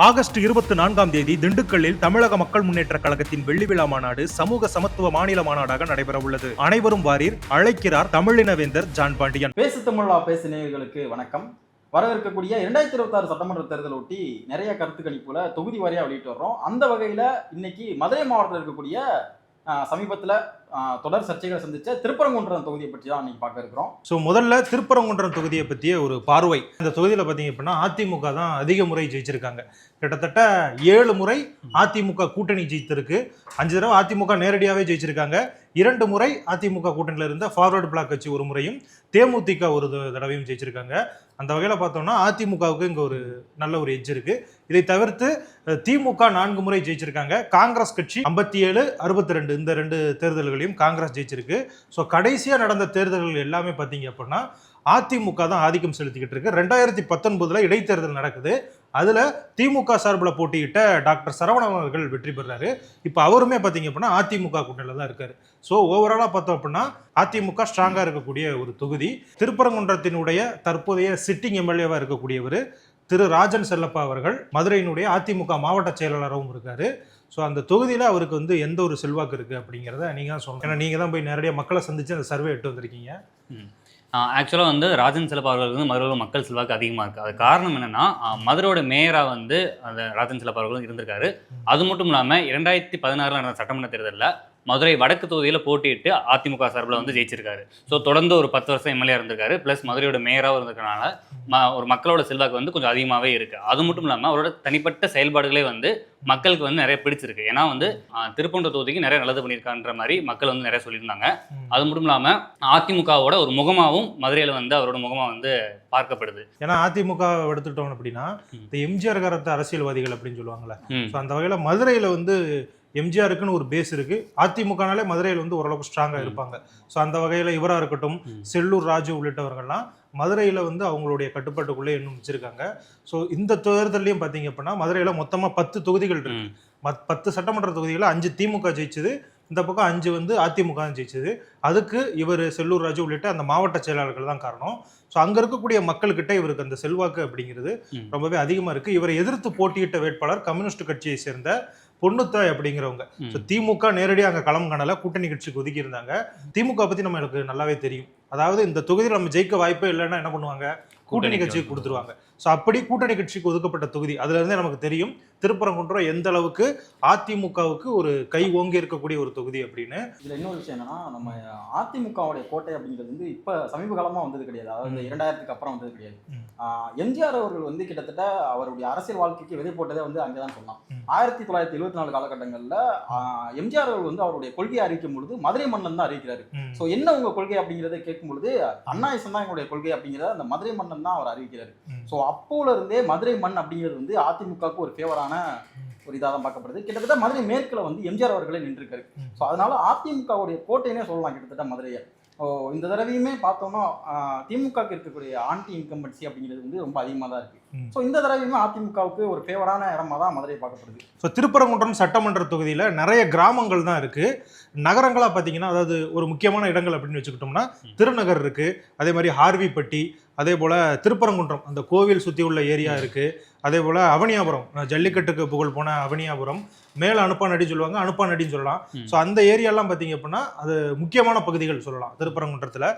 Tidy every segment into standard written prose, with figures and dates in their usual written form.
August 24ஆம் தேதி திண்டுக்கல்லில் தமிழக மக்கள் முன்னேற்ற கழகத்தின் வெள்ளி விழா மாநாடு சமூக சமத்துவ மாநில மாநாடாக நடைபெற உள்ளது. அனைவரும் வாரீர், அழைக்கிறார் தமிழினவேந்தர் ஜான் பாண்டியன். பேசு தமிழா பேசு நேயர்களுக்கு வணக்கம். வரவிருக்கக்கூடிய 2026 சட்டமன்ற தேர்தலை ஒட்டி நிறைய கருத்து கணிப்புல தொகுதி வாரியா வெளியிட்டு வர்றோம். அந்த வகையில இன்னைக்கு மதுரை மாவட்டத்தில் இருக்கக்கூடிய சமீபத்தில் தொடர் சர்ச்சைகளை சந்திச்ச திருப்பரங்குன்றம் தொகுதியை பற்றி தான் இன்னைக்கு பார்க்க இருக்கிறோம். முதல்ல திருப்பரங்குன்றம் தொகுதியை பற்றிய ஒரு பார்வை. இந்த தொகுதியில் பார்த்தீங்க அப்படின்னா அதிமுக தான் அதிக முறை ஜெயிச்சிருக்காங்க. கிட்டத்தட்ட 7 முறை அதிமுக கூட்டணி ஜெயித்திருக்கு. 5 தடவை அதிமுக நேரடியாகவே ஜெயிச்சிருக்காங்க. 2 முறை அதிமுக கூட்டணியில் இருந்த ஃபார்வர்டு பிளாக் கட்சி ஒரு முறையும், தேமுதிக ஒரு தடவையும் ஜெயிச்சிருக்காங்க. அந்த வகையில் பார்த்தோம்னா அதிமுகவுக்கு இங்கே ஒரு நல்ல ஒரு எட்ஜ் இருக்கு. இதை தவிர்த்து திமுக 4 முறை ஜெயிச்சிருக்காங்க. காங்கிரஸ் கட்சி 57, 62 இந்த 2 தேர்தல்களையும் காங்கிரஸ் ஜெயிச்சிருக்கு. ஸோ கடைசியாக நடந்த தேர்தல்கள் எல்லாமே பார்த்தீங்க அப்படின்னா அதிமுக தான் ஆதிக்கம் செலுத்திக்கிட்டு இருக்கு. 2019 இடைத்தேர்தல் நடக்குது. அதுல திமுக சார்பில் போட்டியிட்ட டாக்டர் சரவணன் அவர்கள் வெற்றி பெறாரு. இப்போ அவருமே பார்த்தீங்க அப்படின்னா அதிமுக கூட்டணியில் தான் இருக்காரு. ஸோ ஓவராலாக பார்த்தோம் அப்படின்னா அதிமுக ஸ்ட்ராங்காக இருக்கக்கூடிய ஒரு தொகுதி. திருப்பரங்குன்றத்தினுடைய தற்போதைய சிட்டிங் எம்எல்ஏவாக இருக்கக்கூடியவர் திரு ராஜன் செல்லப்பா அவர்கள் மதுரையினுடைய அதிமுக மாவட்ட செயலாளராகவும் இருக்காரு. ஸோ அந்த தொகுதியில் அவருக்கு எந்த ஒரு செல்வாக்கு இருக்குது அப்படிங்கிறத நீங்கள் தான் சொல்லணும். ஏன்னா நீங்கள் தான் போய் நிறைய மக்களை சந்தித்து அந்த சர்வே எட்டு வந்திருக்கீங்க. ஆக்சுவலாக ராஜன் செல்லப்பா அவர்களுக்கு மதுரையில் மக்கள் செல்வாக்கு அதிகமாக இருக்குது. அது காரணம் என்னென்னா, மதுரையோட மேயராக அந்த ராஜன் செல்லப்பா அவர்களும் இருந்திருக்காரு. அது மட்டும் இல்லாமல் 2016 நடந்த சட்டமன்ற தேர்தலில் மதுரை வடக்கு தொகுதியில் போட்டியிட்டு அதிமுக சார்பில் ஜெயிச்சிருக்காரு. ஸோ தொடர்ந்து ஒரு 10 வருஷம் எம்எல்ஏ இருந்திருக்காரு. ப்ளஸ் மதுரையோட மேயராகவும் இருந்திருக்கனால ஒரு மக்களோட செல்வாக்கு கொஞ்சம் அதிகமாகவே இருக்குது. அது மட்டும் இல்லாமல் அவரோட தனிப்பட்ட செயல்பாடுகளே மக்களுக்கு நிறைய பிடிச்சிருக்கு. ஏன்னா திருப்பூர் தொகுதிக்கு நிறைய நல்லது பண்ணியிருக்கான்ற மாதிரி மக்கள் நிறைய சொல்லியிருந்தாங்க. அது மட்டும் இல்லாமல் அதிமுகவோட ஒரு முகமாகவும் மதுரையில் அவரோட முகமாக பார்க்கப்படுது. ஏன்னா அதிமுக எடுத்துட்டோம் அப்படின்னா இந்த எம்ஜிஆர் காலத்து அரசியல்வாதிகள் அப்படின்னு சொல்லுவாங்கல்ல. ஸோ அந்த வகையில் மதுரையில் எம்ஜிஆருக்குன்னு ஒரு பேஸ் இருக்கு. அதிமுகனாலே மதுரையில் ஓரளவுக்கு ஸ்ட்ராங்காக இருப்பாங்க. ஸோ அந்த வகையில் இவராக இருக்கட்டும், செல்லூர் ராஜு உள்ளிட்டவர்கள்லாம் மதுரையில் அவங்களுடைய கட்டுப்பாட்டுக்குள்ளே இன்னும் வச்சிருக்காங்க. ஸோ இந்த தேர்தலையும் பார்த்தீங்க அப்படின்னா மதுரையில் மொத்தமாக 10 தொகுதிகள் இருக்கு. 10 சட்டமன்ற தொகுதிகளில் 5 திமுக ஜெயிச்சது, இந்த பக்கம் 5 அதிமுக தான் ஜெயிச்சது. அதுக்கு இவர் செல்லூர் ராஜு உள்ளிட்ட அந்த மாவட்ட செயலாளர்கள் தான் காரணம். ஸோ அங்கே இருக்கக்கூடிய மக்கள்கிட்ட இவருக்கு அந்த செல்வாக்கு அப்படிங்கிறது ரொம்பவே அதிகமாக இருக்குது. இவரை எதிர்த்து போட்டியிட்ட வேட்பாளர் கம்யூனிஸ்ட் கட்சியை சேர்ந்த பொன்னுத்தாய் அப்படிங்கிறவங்க. ஸோ திமுக நேரடியாக அங்கே களம் காணல, கூட்டணி கட்சிக்கு ஒதுக்கி இருந்தாங்க. திமுக பற்றி நம்மளுக்கு நல்லாவே தெரியும். அதாவது இந்த தொகுதியில் நம்ம ஜெயிக்க வாய்ப்பே இல்லைன்னா என்ன பண்ணுவாங்க, கூட்டணி கட்சிக்கு கொடுத்துருவாங்க. ஸோ அப்படி கூட்டணி கட்சிக்கு ஒதுக்கப்பட்ட தொகுதி. அதுல இருந்தே நமக்கு தெரியும் திருப்பரங்குன்றம் எந்த அளவுக்கு அதிமுகவுக்கு ஒரு கை ஓங்கி இருக்கக்கூடிய ஒரு தொகுதி அப்படின்னு. இதுல இன்னொரு விஷயம் என்னன்னா, நம்ம அதிமுகவுடைய கோட்டை அப்படிங்கிறது இப்ப சமீப காலமா வந்தது கிடையாது. அதாவது 2000க்கு அப்புறம் வந்தது கிடையாது. எம்ஜிஆர் அவர்கள் கிட்டத்தட்ட அவருடைய அரசியல் வாழ்க்கைக்கு விதை போட்டதே அங்கேதான் சொல்லலாம். 1974 காலகட்டங்கள்ல எம்ஜிஆர் அவர்கள் அவருடைய கொள்கையை அறிவிக்கும் பொழுது மதுரை மன்னன் தான் அறிவிக்கிறாரு. ஸோ என்ன உங்க கொள்கை அப்படிங்கிறத கேட்கும் பொழுது அண்ணாயிசம் தான் எங்களுடைய கொள்கை அப்படிங்கிறத அந்த மதுரை மன்னன் தான் அவர் அறிவிக்கிறாரு. ஸோ அப்போல இருந்தே மதுரை மண் அப்படிங்கிறது அதிமுகவுக்கு ஒரு ஃபேவரான ஒரு இதாக தான் பார்க்கப்படுது. கிட்டத்தட்ட மதுரை மேற்குல எம்ஜிஆர் அவர்களே நின்றுருக்காரு. ஸோ அதனால அதிமுகவுடைய கோட்டையினே சொல்லலாம் கிட்டத்தட்ட மதுரையை. இந்த தடவையுமே பார்த்தோம்னா திமுக இருக்கக்கூடிய ஆன்டி இன்கம்பன்சி அப்படிங்கிறது ரொம்ப அதிகமாக தான் இருக்கு. ஸோ இந்த தடவையுமே அதிமுகவுக்கு ஒரு ஃபேவரான இடமா தான் மதுரை பார்க்கப்படுது. ஸோ திருப்பரங்குன்றம் சட்டமன்ற தொகுதியில் நிறைய கிராமங்கள் தான் இருக்கு. நகரங்களாக பார்த்தீங்கன்னா, அதாவது ஒரு முக்கியமான இடங்கள் அப்படின்னு வச்சுக்கிட்டோம்னா திருநகர் இருக்கு, அதே மாதிரி ஹார்விப்பட்டி, அதே போல் திருப்பரங்குன்றம் அந்த கோவில் சுற்றி உள்ள ஏரியா இருக்குது. அதே போல் அவனியாபுரம், ஜல்லிக்கட்டுக்கு புகழ் போன அவனியாபுரம், மேலே அனுப்பானடி சொல்லுவாங்க, அனுப்பானடின்னு சொல்லலாம். ஸோ அந்த ஏரியாலாம் பார்த்தீங்க அப்படின்னா அது முக்கியமான பகுதிகள் சொல்லலாம். திருப்பரங்குன்றத்தில்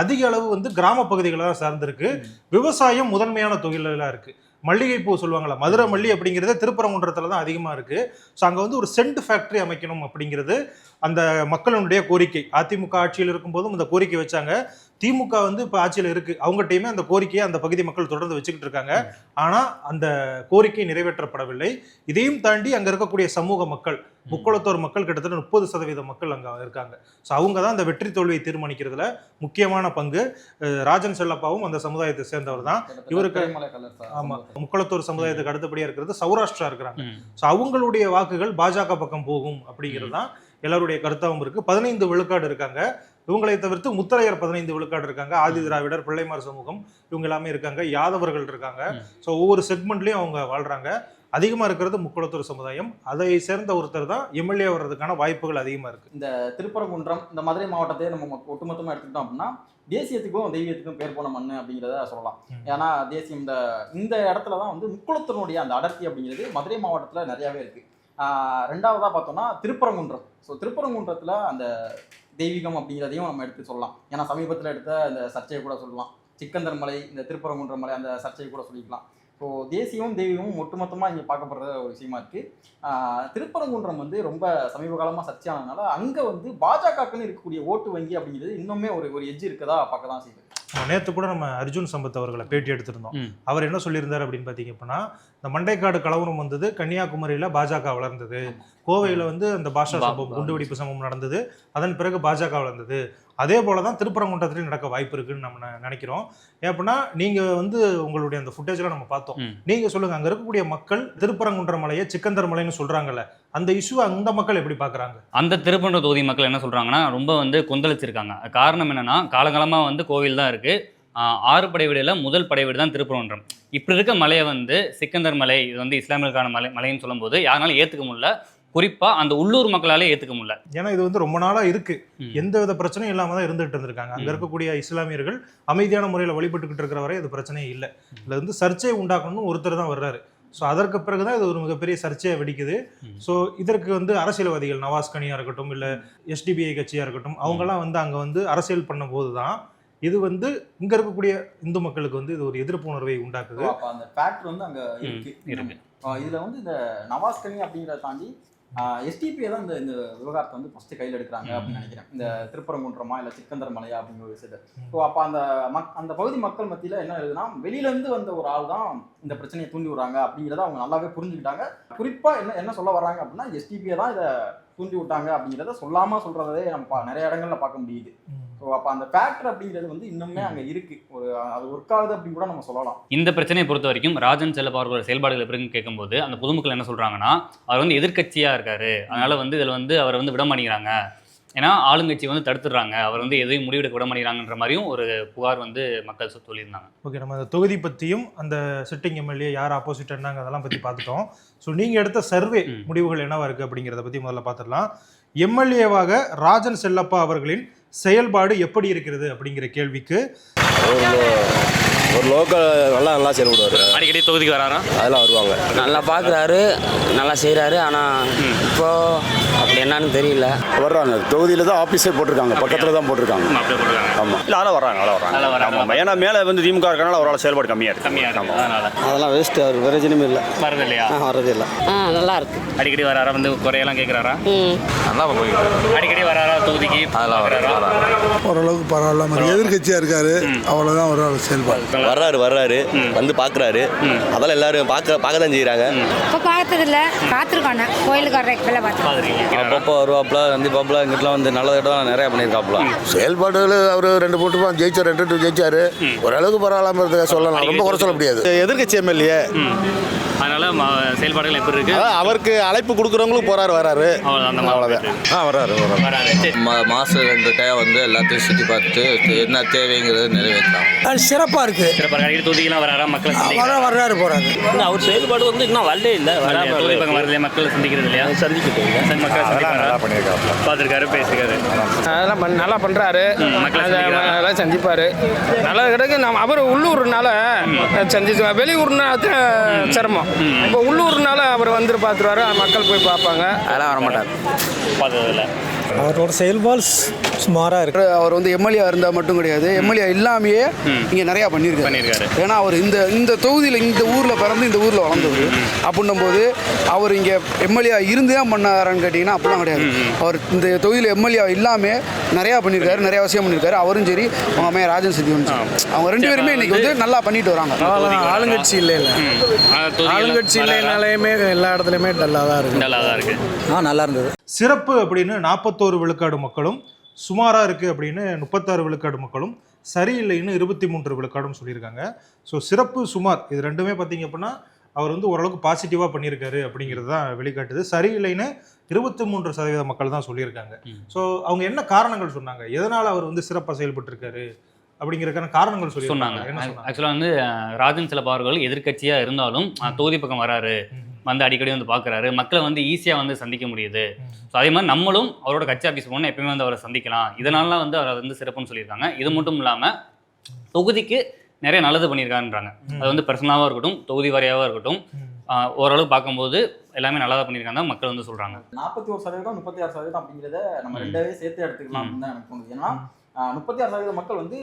அதிக அளவு கிராம பகுதிகளை தான் சார்ந்திருக்கு. விவசாயம் முதன்மையான தொழிலாக இருக்குது. மல்லிகைப்பூ சொல்லுவாங்களா, மதுரை மல்லி அப்படிங்கிறது திருப்பரங்குன்றத்தில் தான் அதிகமாக இருக்குது. ஸோ அங்கே ஒரு சென்ட் ஃபேக்ட்ரி அமைக்கணும் அப்படிங்கிறது அந்த மக்களுடைய கோரிக்கை. அதிமுக ஆட்சியில் இருக்கும்போதும் அந்த கோரிக்கை வச்சாங்க. திமுக இப்போ ஆட்சியில் இருக்குது, அவங்ககிட்டயுமே அந்த கோரிக்கையை அந்த பகுதி மக்கள் தொடர்ந்து வச்சுக்கிட்டு இருக்காங்க. ஆனால் அந்த கோரிக்கை நிறைவேற்றப்படவில்லை. இதையும் தாண்டி அங்கே இருக்கக்கூடிய சமூக மக்கள், முக்குளத்தோர் மக்கள், கிட்டத்தட்ட 30% மக்கள் அங்கே இருக்காங்க. ஸோ அவங்க தான் அந்த வெற்றி தோல்வியை தீர்மானிக்கிறதுல முக்கியமான பங்கு. ராஜன் செல்லப்பாவும் அந்த சமுதாயத்தை சேர்ந்தவர் தான். இவருக்கு ஆமாம், முக்குளத்தோர் சமுதாயத்துக்கு அடுத்தபடியாக இருக்கிறது சௌராஷ்டிரா இருக்கிறாங்க. ஸோ அவங்களுடைய வாக்குகள் பாஜக பக்கம் போகும் அப்படிங்கிறது தான் எல்லாருடைய கருத்தாகவும் இருக்கு. 15 விழுக்காடு இருக்காங்க. இவங்களை தவிர்த்து முத்தரையர் 15 விழுக்காடு இருக்காங்க. ஆதி திராவிடர், பிள்ளைமார் சமூகம் இவங்க எல்லாமே இருக்காங்க. யாதவர்கள் இருக்காங்க. ஸோ ஒவ்வொரு செக்மெண்ட்லயும் அவங்க வாழ்றாங்க. அதிகமா இருக்கிறது முக்குளத்தூர் சமுதாயம். அதை சேர்ந்த ஒருத்தர் தான் எம்எல்ஏ வர்றதுக்கான வாய்ப்புகள் அதிகமா இருக்கு. இந்த திருப்பரங்குன்றம் இந்த மதுரை மாவட்டத்தை நம்ம ஒட்டுமொத்தமா எடுத்துக்கிட்டோம் அப்படின்னா தேசியத்துக்கும் தெய்வீகத்துக்கும் பேர் போன மண் அப்படிங்கிறத சொல்லலாம். ஏன்னா தேசியம் இந்த இடத்துல தான் வந்து முக்குளத்தினுடைய அந்த அடர்த்தி அப்படிங்கிறது மதுரை மாவட்டத்தில் நிறையாவே இருக்கு. ரெண்டாவதா பார்த்தோம்னா திருப்பரங்குன்றம். ஸோ திருப்பரங்குன்றத்தில் அந்த தெய்வீகம் அப்படிங்கிறதையும் நம்ம எடுத்து சொல்லலாம். ஏன்னா சமீபத்தில் எடுத்த அந்த சர்ச்சையை கூட சொல்லலாம். சிக்கந்தர் மலை, இந்த திருப்பரங்குன்ற மலை, அந்த சர்ச்சையை கூட சொல்லிக்கலாம். ஸோ தேசியமும் தெய்வீகமும் ஒட்டுமொத்தமாக இங்கே பார்க்கப்படுற ஒரு விஷயமா இருக்குது. திருப்பரங்குன்றம் வந்து ரொம்ப சமீப காலமாக சர்ச்சையானதுனால அங்கே வந்து பாஜகக்குன்னு இருக்கக்கூடிய ஓட்டு வங்கி அப்படிங்கிறது இன்னுமே ஒரு எட்ஜ் இருக்கதா பார்க்க தான் செய்யுது. நேற்று கூட நம்ம அர்ஜுன் சம்பத் அவர்களை பேட்டி எடுத்திருந்தோம். அவர் என்ன சொல்லியிருந்தார் அப்படின்னு பார்த்தீங்க அப்படின்னா, இந்த மண்டைக்காடு கலவரம் வந்தது கன்னியாகுமரியில் பாஜக வளர்ந்தது, கோவையில் வந்து அந்த பாஷா சம்பவம் குண்டுவெடிப்பு சம்பவம் நடந்தது, அதன் பிறகு பாஜக வளர்ந்தது. அதே போல தான் திருப்பரங்குன்றத்துலையும் நடக்க வாய்ப்பு இருக்குன்னு நம்ம நினைக்கிறோம். ஏன்னா நீங்கள் வந்து உங்களுடைய அந்த ஃபுட்டேஜ்லாம் நம்ம பார்த்தோம். நீங்கள் சொல்லுங்கள், அங்கே இருக்கக்கூடிய மக்கள் திருப்பரங்குன்ற மலையை சிக்கந்தர் மலைன்னு சொல்கிறாங்கல்ல, அந்த இஷ்யூ அந்த மக்கள் எப்படி பார்க்குறாங்க? அந்த திருப்பரங்குன்ற தொகுதி மக்கள் என்ன சொல்கிறாங்கன்னா, ரொம்ப வந்து கொந்தளிச்சிருக்காங்க. காரணம் என்னென்னா, காலகாலமாக வந்து கோவில் தான் இருக்குது, 6 படை வீடுல முதல் படை வீடு தான் திருப்பரங்குன்றம். இப்படி இருக்க மலையை வந்து சிக்கந்தர் மலை, இது வந்து இஸ்லாமியர்களுக்கான மலைன்னு சொல்லும்போது யாருனாலும் ஏற்றுக்க முடியல, குறிப்பா அந்த உள்ளூர் மக்களாலே ஏத்துக்க முடியல. ஏன்னா இது வந்து ரொம்ப நாளா இருக்கு, எந்த வித பிரச்சனையும் இல்லாம தான் இருந்துட்டு இருந்திருக்காங்க. அங்க இருக்கக்கூடிய இஸ்லாமியர்கள் அமைதியான முறையில் வழிபட்டுக்கிட்டு இருக்கிற வரை இது பிரச்சனையே இல்லை. இதுல வந்து சர்ச்சையை உண்டாக்கணும்னு ஒருத்தர் தான் வர்றாரு. ஸோ அதற்கு பிறகுதான் இது ஒரு மிகப்பெரிய சர்ச்சையை வெடிக்குது. ஸோ இதற்கு வந்து அரசியல்வாதிகள் நவாஸ் கனியா இருக்கட்டும், இல்லை எஸ்டிபிஐ கட்சியா இருக்கட்டும், அவங்கெல்லாம் வந்து அங்கே வந்து அரசியல் பண்ணும்போது தான் இது வந்து இங்க இருக்கக்கூடிய இந்து மக்களுக்கு வந்து இது ஒரு எதிர்ப்பு உணர்வை உண்டாக்குது. அந்த ஃபேக்ட் வந்து அங்க இருக்கு. இதுல வந்து இந்த நவாஸ் கனி அப்படிங்கிறத தாண்டி எஸ்டிபிஐ தான் இந்த விவகாரத்தை வந்து ஃபர்ஸ்ட் கையில் எடுக்கிறாங்க அப்படின்னு நினைக்கிறேன். இந்த திருப்பரங்குன்றமா இல்லை சிக்கந்தர் மலையா அப்படிங்கிற ஒரு விஷயத்தை. ஸோ அப்போ அந்த பகுதி மக்கள் மத்தியில் என்ன எழுதுனா, வெளியிலேருந்து வந்த ஒரு ஆள் தான் இந்த பிரச்சனையை தூண்டி விடுறாங்க அப்படிங்கிறத அவங்க நல்லாவே புரிஞ்சுக்கிட்டாங்க. குறிப்பாக என்ன சொல்ல வர்றாங்க அப்படின்னா, எஸ்டிபிஐ தான் இதை தூண்டி விட்டாங்க அப்படிங்கிறத சொல்லாமல் சொல்கிறதே நம்ம நிறைய இடங்கள்ல பார்க்க முடியுது. ஸோ அப்போ அந்த ஃபேக்டர் அப்படிங்கிறது வந்து இன்னுமே அங்கே இருக்கு, அது ஒர்க் ஆகுது அப்படின்னு கூட நம்ம சொல்லலாம். இந்த பிரச்சனையை பொறுத்த வரைக்கும் ராஜன் செல்லப்பா அவர்களோட செயல்பாடுகள் எப்படின்னு கேட்கும்போது அந்த பொதுமக்கள் என்ன சொல்றாங்கன்னா, அவர் வந்து எதிர்கட்சியா இருக்காரு, அதனால வந்து இதில் வந்து அவரை வந்து விட மாட்டேங்கிறாங்க, ஏன்னா ஆளுங்கட்சி வந்து தடுத்துடுறாங்க, அவர் வந்து எதையும் முடிவெடுக்க விட மாட்டேங்கிறாங்கன்ற மாதிரியும் ஒரு புகார் வந்து மக்கள் சொல்லியிருந்தாங்க. ஓகே, நம்ம அந்த தொகுதி பற்றியும் அந்த சிட்டிங் எம்எல்ஏ யார் ஆப்போசிட் என்னங்க அதெல்லாம் பற்றி பார்த்துட்டோம். ஸோ நீங்கள் எடுத்த சர்வே முடிவுகள் என்னவா இருக்குது அப்படிங்கிறத பற்றி முதல்ல பார்த்துடலாம். எம்எல்ஏவாக ராஜன் செல்லப்பா அவர்களின் செயல்பாடு எப்படி இருக்கிறது அப்படிங்கிற கேள்விக்கு, ஒரு லோக்கல் நல்லா செயல்படுவார். அடிக்கடி தொகுதிக்கு வராரா? அதெல்லாம் வருவாங்க. நல்லா பார்க்குறாரு, நல்லா செய்கிறாரு. ஆனால் இப்போ அப்படி என்னன்னு தெரியல. வர்றாங்க, தொகுதியில் தான் ஆஃபீஸே போட்டிருக்காங்க, பக்கத்தில் தான் போட்டிருக்காங்க. ஆமாம், இல்லை அதெல்லாம் வர்றாங்க. ஆமாம், ஏன்னா மேலே வந்து திமுக இருக்கனால அவரால் செயல்பாடு கம்மியாக இருக்கு. அதெல்லாம் வேஸ்ட், அவர் பிரயோஜனமே இல்லை. வரது இல்லையா? வரது இல்லை. நல்லா இருக்கு. அடிக்கடி வராரா? வந்து குறையெல்லாம் கேட்குறாரா? நல்லா போயிட்டு அடிக்கடி வராரா தொகுதிக்கு? அதெல்லாம் ஓரளவுக்கு பரவாயில்ல, மாதிரி எதிர்கட்சியாக இருக்காரு, அவ்வளோதான் ஒரு செயல்பாடு. வர்றாரு வந்து பார்க்குறாரு, அதெல்லாம் எல்லாரும் பார்க்க தான் செய்கிறாங்க. இப்போ பார்த்ததில்ல, பார்த்துருக்காங்க கோயிலுக்கு வர்ற இப்பெல்லாம் பார்த்து அப்பப்போ வருவாப்புல, வந்து பாப்புல இங்கிட்டலாம் வந்து நல்ல இடம் நிறையா பண்ணியிருக்காப்புல. செயல்பாடுகள் அவர் 2 போட்டு ஜெயிச்சார், 2 ஜெயிச்சாரு, ஓரளவுக்கு பரவாயில்லாம இருக்க சொல்லலாம், ரொம்ப குறை சொல்ல முடியாது. எதிர்கட்சி எம்எல்ஏ, அதனால செயல்பாடுகள் எப்படி இருக்கு? அவருக்கு அழைப்பு கொடுக்குறவங்களுக்கு போறாரு, வராரு, அவ்வளோதான். வர்றாரு. மாதம் 2 டைம் வந்து எல்லாத்தையும் சுற்றி பார்த்து என்ன தேவைங்கிறது நிறைவேற்றலாம். சிறப்பாக இருக்கு. அடிக்கடி தொகுதிக்கெல்லாம் வராரா? மக்கள் வர்றாரு போறாரு. அவர் செயல்பாடு வந்து இன்னும் வரலே இல்லை. தொகுதி பக்கம் வரலையா? மக்கள் சந்திக்கிறது இல்லையா? சந்திக்கிட்டு மக்கள் பார்த்துருக்காரு, பேசிருக்காரு, அதெல்லாம் நல்லா பண்றாரு. அதெல்லாம் சந்திப்பாரு, நல்லா கிடக்கு. அவர் உள்ளூர்னால சந்திச்சு, வெளியூர்னால சிரமம். இப்போ உள்ளூர்னால அவர் வந்து பார்த்துருவாரு, மக்கள் போய் பார்ப்பாங்க. அதெல்லாம் வரமாட்டார், பார்த்ததில்ல. அவரோட செயல்பாடு சுமாராக இருக்கு. அவர் வந்து எம்எல்ஏ இருந்தால் மட்டும் கிடையாது, எம்எல்ஏ இல்லாமையே இங்கே நிறையா பண்ணியிருக்காரு. ஏன்னா அவர் இந்த தொகுதியில், இந்த ஊரில் பிறந்து இந்த ஊரில் வளர்ந்தவர். அப்படின்னும் போது அவர் இங்கே எம்எல்ஏ இருந்து தான் பண்ணாரான்னு கேட்டிங்கன்னா அப்படிலாம் கிடையாது. அவர் இந்த தொகுதியில் எம்எல்ஏ இல்லாமல் நிறையா பண்ணியிருக்காரு, நிறையா விஷயம் பண்ணியிருக்காரு. அவரும் சரி, அவங்க அம்மையா ராஜன் சக்தி, அவங்க 2 பேருமே இன்னைக்கு வந்து நல்லா பண்ணிட்டு வராங்க. ஆளுங்கட்சி இல்லை, ஆளுங்கட்சி இல்லைனாலேயுமே எல்லா இடத்துலையுமே டல்லாக தான் இருக்கு. நல்லா இருந்தது. சிறப்பு அப்படின்னு 41 விழுக்காடு மக்களும், சுமாராக இருக்குது அப்படின்னு 36 விழுக்காடு மக்களும், சரியில்லைன்னு 23 விழுக்காடும் சொல்லியிருக்காங்க. ஸோ சிறப்பு, சுமார் இது ரெண்டுமே பார்த்தீங்க அப்படின்னா அவர் வந்து ஓரளவுக்கு பாசிட்டிவாக பண்ணியிருக்காரு அப்படிங்கிறது தான் வெளிக்காட்டுது. சரியில்லைன்னு 23% மக்கள் தான் சொல்லியிருக்காங்க. ஸோ அவங்க என்ன காரணங்கள் சொன்னாங்க, எதனால் அவர் வந்து சிறப்பாக செயல்பட்டுருக்காரு அப்படிங்கிறதுக்கான காரணங்கள் சொன்னாங்க. ஆக்சுவலாக வந்து ராஜன் செல்லப்பா அவர்கள் எதிர்கட்சியாக இருந்தாலும் தொகுதி பக்கம் வராரு, வந்து அடிக்கடி வந்து பார்க்குறாரு, மக்களை வந்து ஈஸியாக வந்து சந்திக்க முடியுது. ஸோ அதே மாதிரி நம்மளும் அவரோட கட்சி ஆஃபீஸ் போனால் எப்பயுமே வந்து அவரை சந்திக்கலாம், இதனால வந்து அவரை வந்து சிறப்புன்னு சொல்லியிருக்காங்க. இது மட்டும் இல்லாமல் தொகுதிக்கு நிறைய நல்லது பண்ணியிருக்காருன்றாங்க. அது வந்து பர்சனலாகவும் இருக்கட்டும், தொகுதி வாரியாகவும் இருக்கட்டும், ஓரளவு பார்க்கும்போது எல்லாமே நல்லா தான் பண்ணியிருக்காங்க மக்கள் வந்து சொல்கிறாங்க. 41% 36% அப்படிங்கிறத நம்ம ரெண்டாவே சேர்த்து எடுத்துக்கலாம் அப்படின்னு தான் எனக்கு தோணுது. ஏன்னா 36% மக்கள் வந்து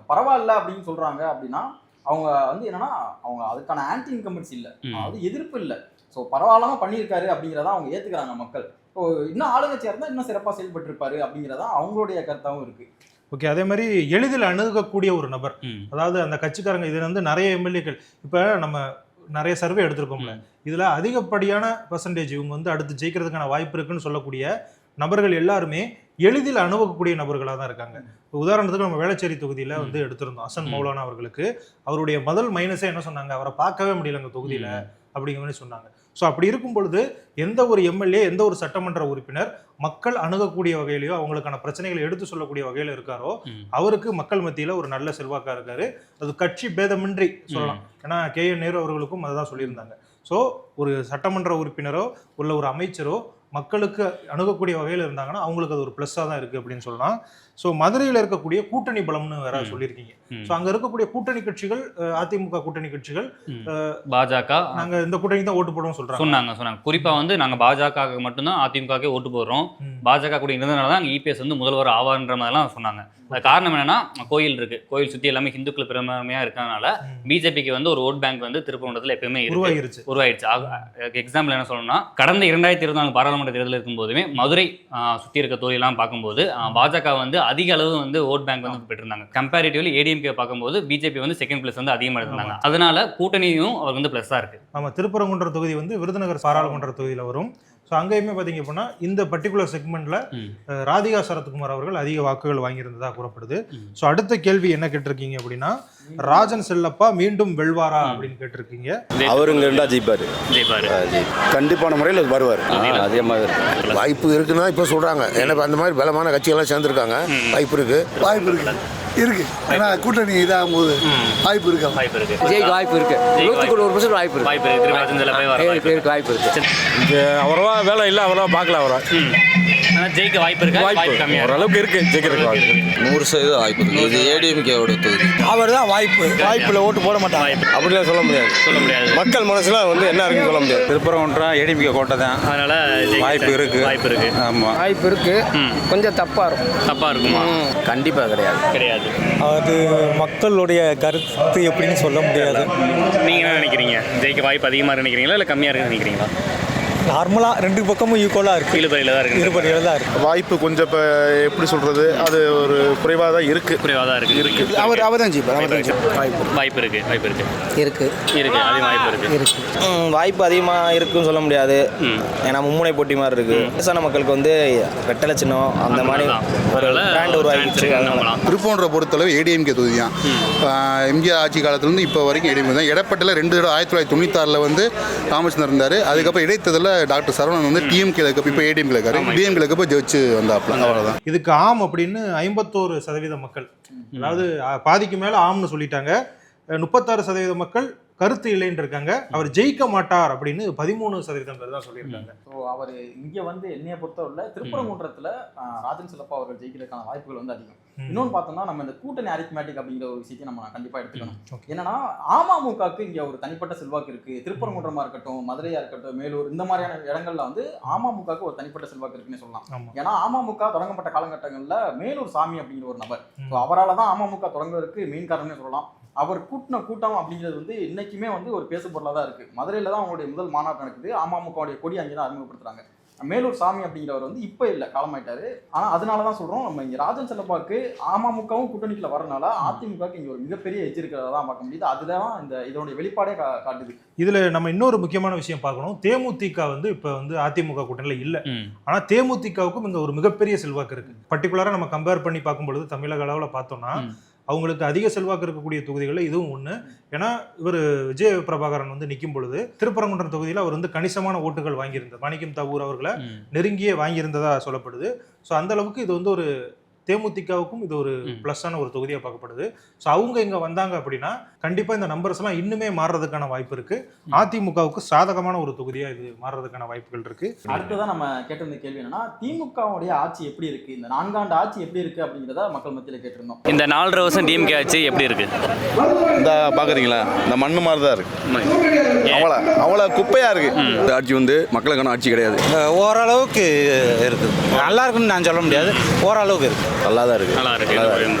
பரவாயில்ல அப்படின்னு சொல்கிறாங்க அப்படின்னா அவங்க வந்து என்னன்னா அவங்க அதுக்கான ஆன்டி இன்கம்பன்ஸ் இல்லை, அதாவது எதிர்ப்பு இல்லை. ஸோ பரவாயில்லாம பண்ணியிருக்காரு அப்படிங்கிறத அவங்க ஏற்றுக்கிறாங்க மக்கள். ஸோ இன்னும் ஆளுங்கட்சியாக இருந்தால் இன்னும் சிறப்பாக செயல்பட்டிருப்பாரு அப்படிங்கிறதா அவங்களுடைய கருத்தாகவும் இருக்குது. ஓகே, அதே மாதிரி எளிதில் அணுகக்கூடிய ஒரு நபர், அதாவது அந்த கட்சிக்காரங்க இதில் வந்து நிறைய எம்எல்ஏக்கள் இப்போ நம்ம நிறைய சர்வே எடுத்திருக்கோம்ல, இதில் அதிகப்படியான பர்சன்டேஜ் இவங்க வந்து அடுத்து ஜெயிக்கிறதுக்கான வாய்ப்பு இருக்குன்னு சொல்லக்கூடிய நபர்கள் எல்லாருமே எளிதில் அணுகக்கூடிய நபர்களாக தான் இருக்காங்க. உதாரணத்துக்கு நம்ம வேளச்சேரி தொகுதியில் வந்து எடுத்திருந்தோம் ஹசன் மௌலானா அவர்களுக்கு. அவருடைய முதல் மைனஸே என்ன சொன்னாங்க, அவரை பார்க்கவே முடியல அங்கே தொகுதியில் அப்படிங்கிற மாதிரி சொன்னாங்க. ஸோ அப்படி இருக்கும் பொழுது எந்த ஒரு எம்எல்ஏ, எந்த ஒரு சட்டமன்ற உறுப்பினர் மக்கள் அணுகக்கூடிய வகையிலையோ அவங்களுக்கான பிரச்சனைகளை எடுத்து சொல்லக்கூடிய வகையில் இருக்காரோ அவருக்கு மக்கள் மத்தியில் ஒரு நல்ல செல்வாக்காக இருக்காரு. அது கட்சி பேதமின்றி சொல்லலாம். ஏன்னா KN நேரு அவர்களுக்கும் அதை தான் சொல்லியிருந்தாங்க. ஸோ ஒரு சட்டமன்ற உறுப்பினரோ உள்ள ஒரு அமைச்சரோ மக்களுக்கு அணுகக்கூடிய வகையில் இருந்தாங்கன்னா அவங்களுக்கு அது ஒரு ப்ளஸ்ஸாக தான் இருக்குது அப்படின்னு சொல்லலாம். ஸோ மதுரையில் இருக்கக்கூடிய கூட்டணி பலம்னு வேற சொல்லியிருக்கீங்க. ஸோ அங்கே இருக்கக்கூடிய கூட்டணி கட்சிகள், அதிமுக கூட்டணி கட்சிகள், பாஜக, நாங்கள் இந்த கூட்டணி தான் ஓட்டு போடுவோம் சொன்னாங்க. குறிப்பாக வந்து நாங்கள் பாஜக மட்டும்தான் அதிமுகவே ஓட்டு போடுறோம், பாஜக கூட இருந்ததுனால தான் EPS வந்து முதல்வர் ஆவார்ன்ற மாதிரிலாம் சொன்னாங்க. அது காரணம் என்னன்னா கோயில் இருக்கு, கோயில் சுற்றி எல்லாமே இந்துக்கள் பெரும்பான்மையாக இருக்கிறதுனால பிஜேபிக்கு வந்து ஒரு ஓட் பேங்க் வந்து திருப்பரங்குன்றத்தில் எப்பயுமே உருவாயிருச்சு. எக்ஸாம்பிள் என்ன சொல்லணும்னா கடந்த 2024 பாராளுமன்ற தேர்தல் இருக்கும்போதுமே மதுரை சுற்றி இருக்க தொழிலாம் பார்க்கும்போது பாஜக வந்து அதிக அளவு வந்து ஓட் பேங்க் வந்து பெற்றிருந்தாங்க. கம்பேரிட்டிவ்லி ADMK பார்க்கும்போது பிஜேபி வந்து செகண்ட் பிளேஸ் வந்து அதிகமாக இருந்தாங்க. அதனால கூட்டணியும் அவருக்கு வந்து பிளஸ்ஸாக இருக்கு. ஆமாம், திருப்பரங்குன்ற தொகுதி வந்து விருதுநகர் பாராளுமன்ற தொகுதியில் வரும். ஸோ அங்கேயுமே பார்த்தீங்க அப்படின்னா இந்த பர்டிகுலர் செக்மெண்ட்ல ராதிகா சரத்குமார் அவர்கள் அதிக வாக்குகள் வாங்கியிருந்ததா கூறப்படுது. ஸோ அடுத்த கேள்வி என்ன கேட்டிருக்கீங்க அப்படின்னா, ராஜன் செல்லப்பா மீண்டும் வெல்வாரா அப்படின்னு கேட்டிருக்கீங்க. அவர் இங்கே இருந்தால் ஜெயிப்பார் கண்டிப்பான முறையில் வருவார். அதே மாதிரி வாய்ப்பு இருக்குன்னா இப்போ சொல்கிறாங்க. ஏன்னா அந்த மாதிரி பலமான கட்சிகள்லாம் சேர்ந்துருக்காங்க. வாய்ப்பு இருக்கு. ஏன்னா கூட்டணி இதாகும் போது வாய்ப்பு இருக்கு. ஜெயிக்க வாய்ப்பு இருக்கு. 100% வாய்ப்பு இருக்கு. இங்கே அவ்வளோவா வேலை இல்லை, அவ்வளோவா பார்க்கல. அவரை ஜெயிக்க வாய்ப்பு இருக்கு. ஓரளவுக்கு இருக்கு, ஜெயிக்கிறதுக்கு வாய்ப்பு 100% வாய்ப்பு இருக்கு. இது ADMK-வோட தொகுதி. அவர் தான் வாய்ப்புல ஓட்டு போட மாட்டாங்க. அப்படிலாம் சொல்ல முடியாது. மக்கள் மனசுல வந்து என்ன இருக்குன்னு சொல்ல முடியாது. திருப்பரங்குன்றம் ADMK கோட்டை தான், அதனால வாய்ப்பு இருக்கு. ஆமாம், வாய்ப்பு இருக்கு. கொஞ்சம் தப்பாக இருக்குமா? கண்டிப்பாக கிடையாது. அது மக்களுடைய கருத்து எப்படின்னு சொல்ல முடியாது. நீங்க என்ன நினைக்கிறீங்க? ஜெயிக்க வாய்ப்பு அதிகமாக நினைக்கிறீங்களா இல்லை கம்மியாக இருக்குன்னு நினைக்கிறீங்களா? நார்மலாக ரெண்டு பக்கமும் ஈக்குவலாக இருக்குது. இருபடியில் தான் இருக்குது. வாய்ப்பு கொஞ்சம் இப்போ எப்படி சொல்கிறது, அது ஒரு குறைவாக தான் இருக்குது. அவர் தான் ஜெயிப்பார். வாய்ப்பு இருக்கு. வாய்ப்பு அதிகமாக இருக்குன்னு சொல்ல முடியாது. ஏன்னா மும்முனை போட்டி மாதிரி இருக்கு. வயசான மக்களுக்கு வந்து வெட்டலை சின்னம் அந்த மாதிரி ஒரு பிராண்ட் உருவாகிடுச்சு. திருப்பூரை பொறுத்தளவு ADMK தொகுதி தான். எம்ஜிஆர் ஆட்சி காலத்துலேருந்து இப்போ வரைக்கும் ADMK தான். எடப்பட்டில் 2 தடவை 1996 வந்து ராமச்சந்திரன் இருந்தார். அதுக்கப்புறம் இடைத்தேர்தலில் டாக்டர் சரவணன் வந்து TMK இப்போ ADMK இருக்காரு. DMK போய் ஜெயிச்சு வந்தாப்ல. அவ்வளோதான். இதுக்கு ஆம் அப்படின்னு 51% மக்கள், அதாவது பாதிக்கு மேல ஆம்னு சொல்லிட்டாங்க. 36% மக்கள் கருத்து இல்லைன்னு இருக்காங்க. அவர் ஜெயிக்க மாட்டார் அப்படின்னு 13% பேர் தான் சொல்லியிருக்காங்க. ஸோ அவர் இங்கே வந்து என்னைய பொறுத்தவரை திருப்பரங்குன்றத்தில் ராஜன் செல்லப்பா அவர்கள் ஜெயிக்கிறதுக்கான வாய்ப்புகள் வந்து அதிகம். இன்னொன்று பார்த்தோம்னா நம்ம இந்த கூட்டணி அரித்மேட்டிக் அப்படிங்கிற ஒரு விஷயத்தை நம்ம கண்டிப்பாக எடுத்துக்கணும். என்னன்னா அமமுகவுக்கு இங்கே ஒரு தனிப்பட்ட செல்வாக்கு இருக்கு. திருப்பரங்குன்றமா இருக்கட்டும், மதுரையா இருக்கட்டும், மேலூர், இந்த மாதிரியான இடங்கள்ல வந்து அமமுகவுக்கு ஒரு தனிப்பட்ட செல்வாக்கு இருக்குன்னு சொல்லலாம். ஏன்னா அமமுக தொடங்கப்பட்ட காலகட்டங்களில் மேலூர் சாமி அப்படிங்கிற ஒரு நபர், ஸோ அவரால் தான் அமமுக தொடங்குவதற்கு மெயின் காரணமே சொல்லலாம். அவர் கூட்டின கூட்டம் அப்படிங்கிறது வந்து இன்னைக்குமே வந்து ஒரு பேசு பொருளாக தான் இருக்கு. மதுரையில் தான் அவங்களுடைய முதல் மாநாடு நடக்குது. அமமுகவுடைய கொடி அங்கே தான் அறிமுகப்படுத்துறாங்க. மேலூர் சாமி அப்படிங்கிறவர் வந்து இப்போ இல்லை, காலமாயிட்டாரு. ஆனால் அதனால தான் சொல்கிறோம், நம்ம இங்கே ராஜன் செல்லப்பாக்கு அமமுகவும் கூட்டணிக்குள்ள வரனால அதிமுகவுக்கு இங்கே ஒரு மிகப்பெரிய எஜ் இருக்கிறதா தான் பார்க்க முடியுது. அதுதான் இந்த இதனுடைய வெளிப்பாடே காட்டுது. இதுல நம்ம இன்னொரு முக்கியமான விஷயம் பார்க்கணும். தேமுதிக வந்து இப்போ வந்து அதிமுக கூட்டணியில் இல்லை. ஆனால் தேமுதிகவுக்கும் இங்கே ஒரு மிகப்பெரிய செல்வாக்கு இருக்கு. பர்டிகுலராக நம்ம கம்பேர் பண்ணி பார்க்கும்பொழுது தமிழக அளவில் பார்த்தோம்னா அவங்களுக்கு அதிக செல்வாக்கு இருக்கக்கூடிய தொகுதிகளில் இதுவும் ஒன்று. ஏன்னா இவர் விஜய பிரபாகரன் வந்து நிற்கும் பொழுது திருப்பரங்குன்றம் தொகுதியில் அவர் வந்து கணிசமான ஓட்டுகள் வாங்கியிருந்தார். மாணிக்கம் தாகூர் அவர்களை நெருங்கியே வாங்கியிருந்ததா சொல்லப்படுது. ஸோ அந்த அளவுக்கு இது வந்து ஒரு தேமுதிகவுக்கும் இது ஒரு ப்ளஸ்ஸான ஒரு தொகுதியாக பார்க்கப்படுது. ஸோ அவங்க இங்கே வந்தாங்க அப்படின்னா கண்டிப்பாக இந்த நம்பர்ஸ் எல்லாம் இன்னுமே மாறுறதுக்கான வாய்ப்பு இருக்கு. அதிமுகவுக்கு சாதகமான ஒரு தொகுதியாக இது மாறுறதுக்கான வாய்ப்புகள் இருக்கு. அடுத்ததான் நம்ம கேட்டிருந்த கேள்வி என்னன்னா, திமுகவுடைய ஆட்சி எப்படி இருக்கு, இந்த 4 ஆண்டு ஆட்சி எப்படி இருக்கு அப்படிங்கிறத மக்கள் மத்தியில் கேட்டிருந்தோம். இந்த 4.5 வருஷம் டிஎம்கே ஆட்சி எப்படி இருக்கு? இந்த பார்க்குறீங்களா, இந்த மண்ணு மாதிரி தான் இருக்கு, அவ்வளோ குப்பையாக இருக்கு. இந்த ஆட்சி வந்து மக்களுக்கான ஆட்சி கிடையாது. ஓரளவுக்கு இருக்குது, நல்லா இருக்குன்னு நான் சொல்ல முடியாது, ஓரளவுக்கு இருக்கு, நல்லா தான் இருக்கு.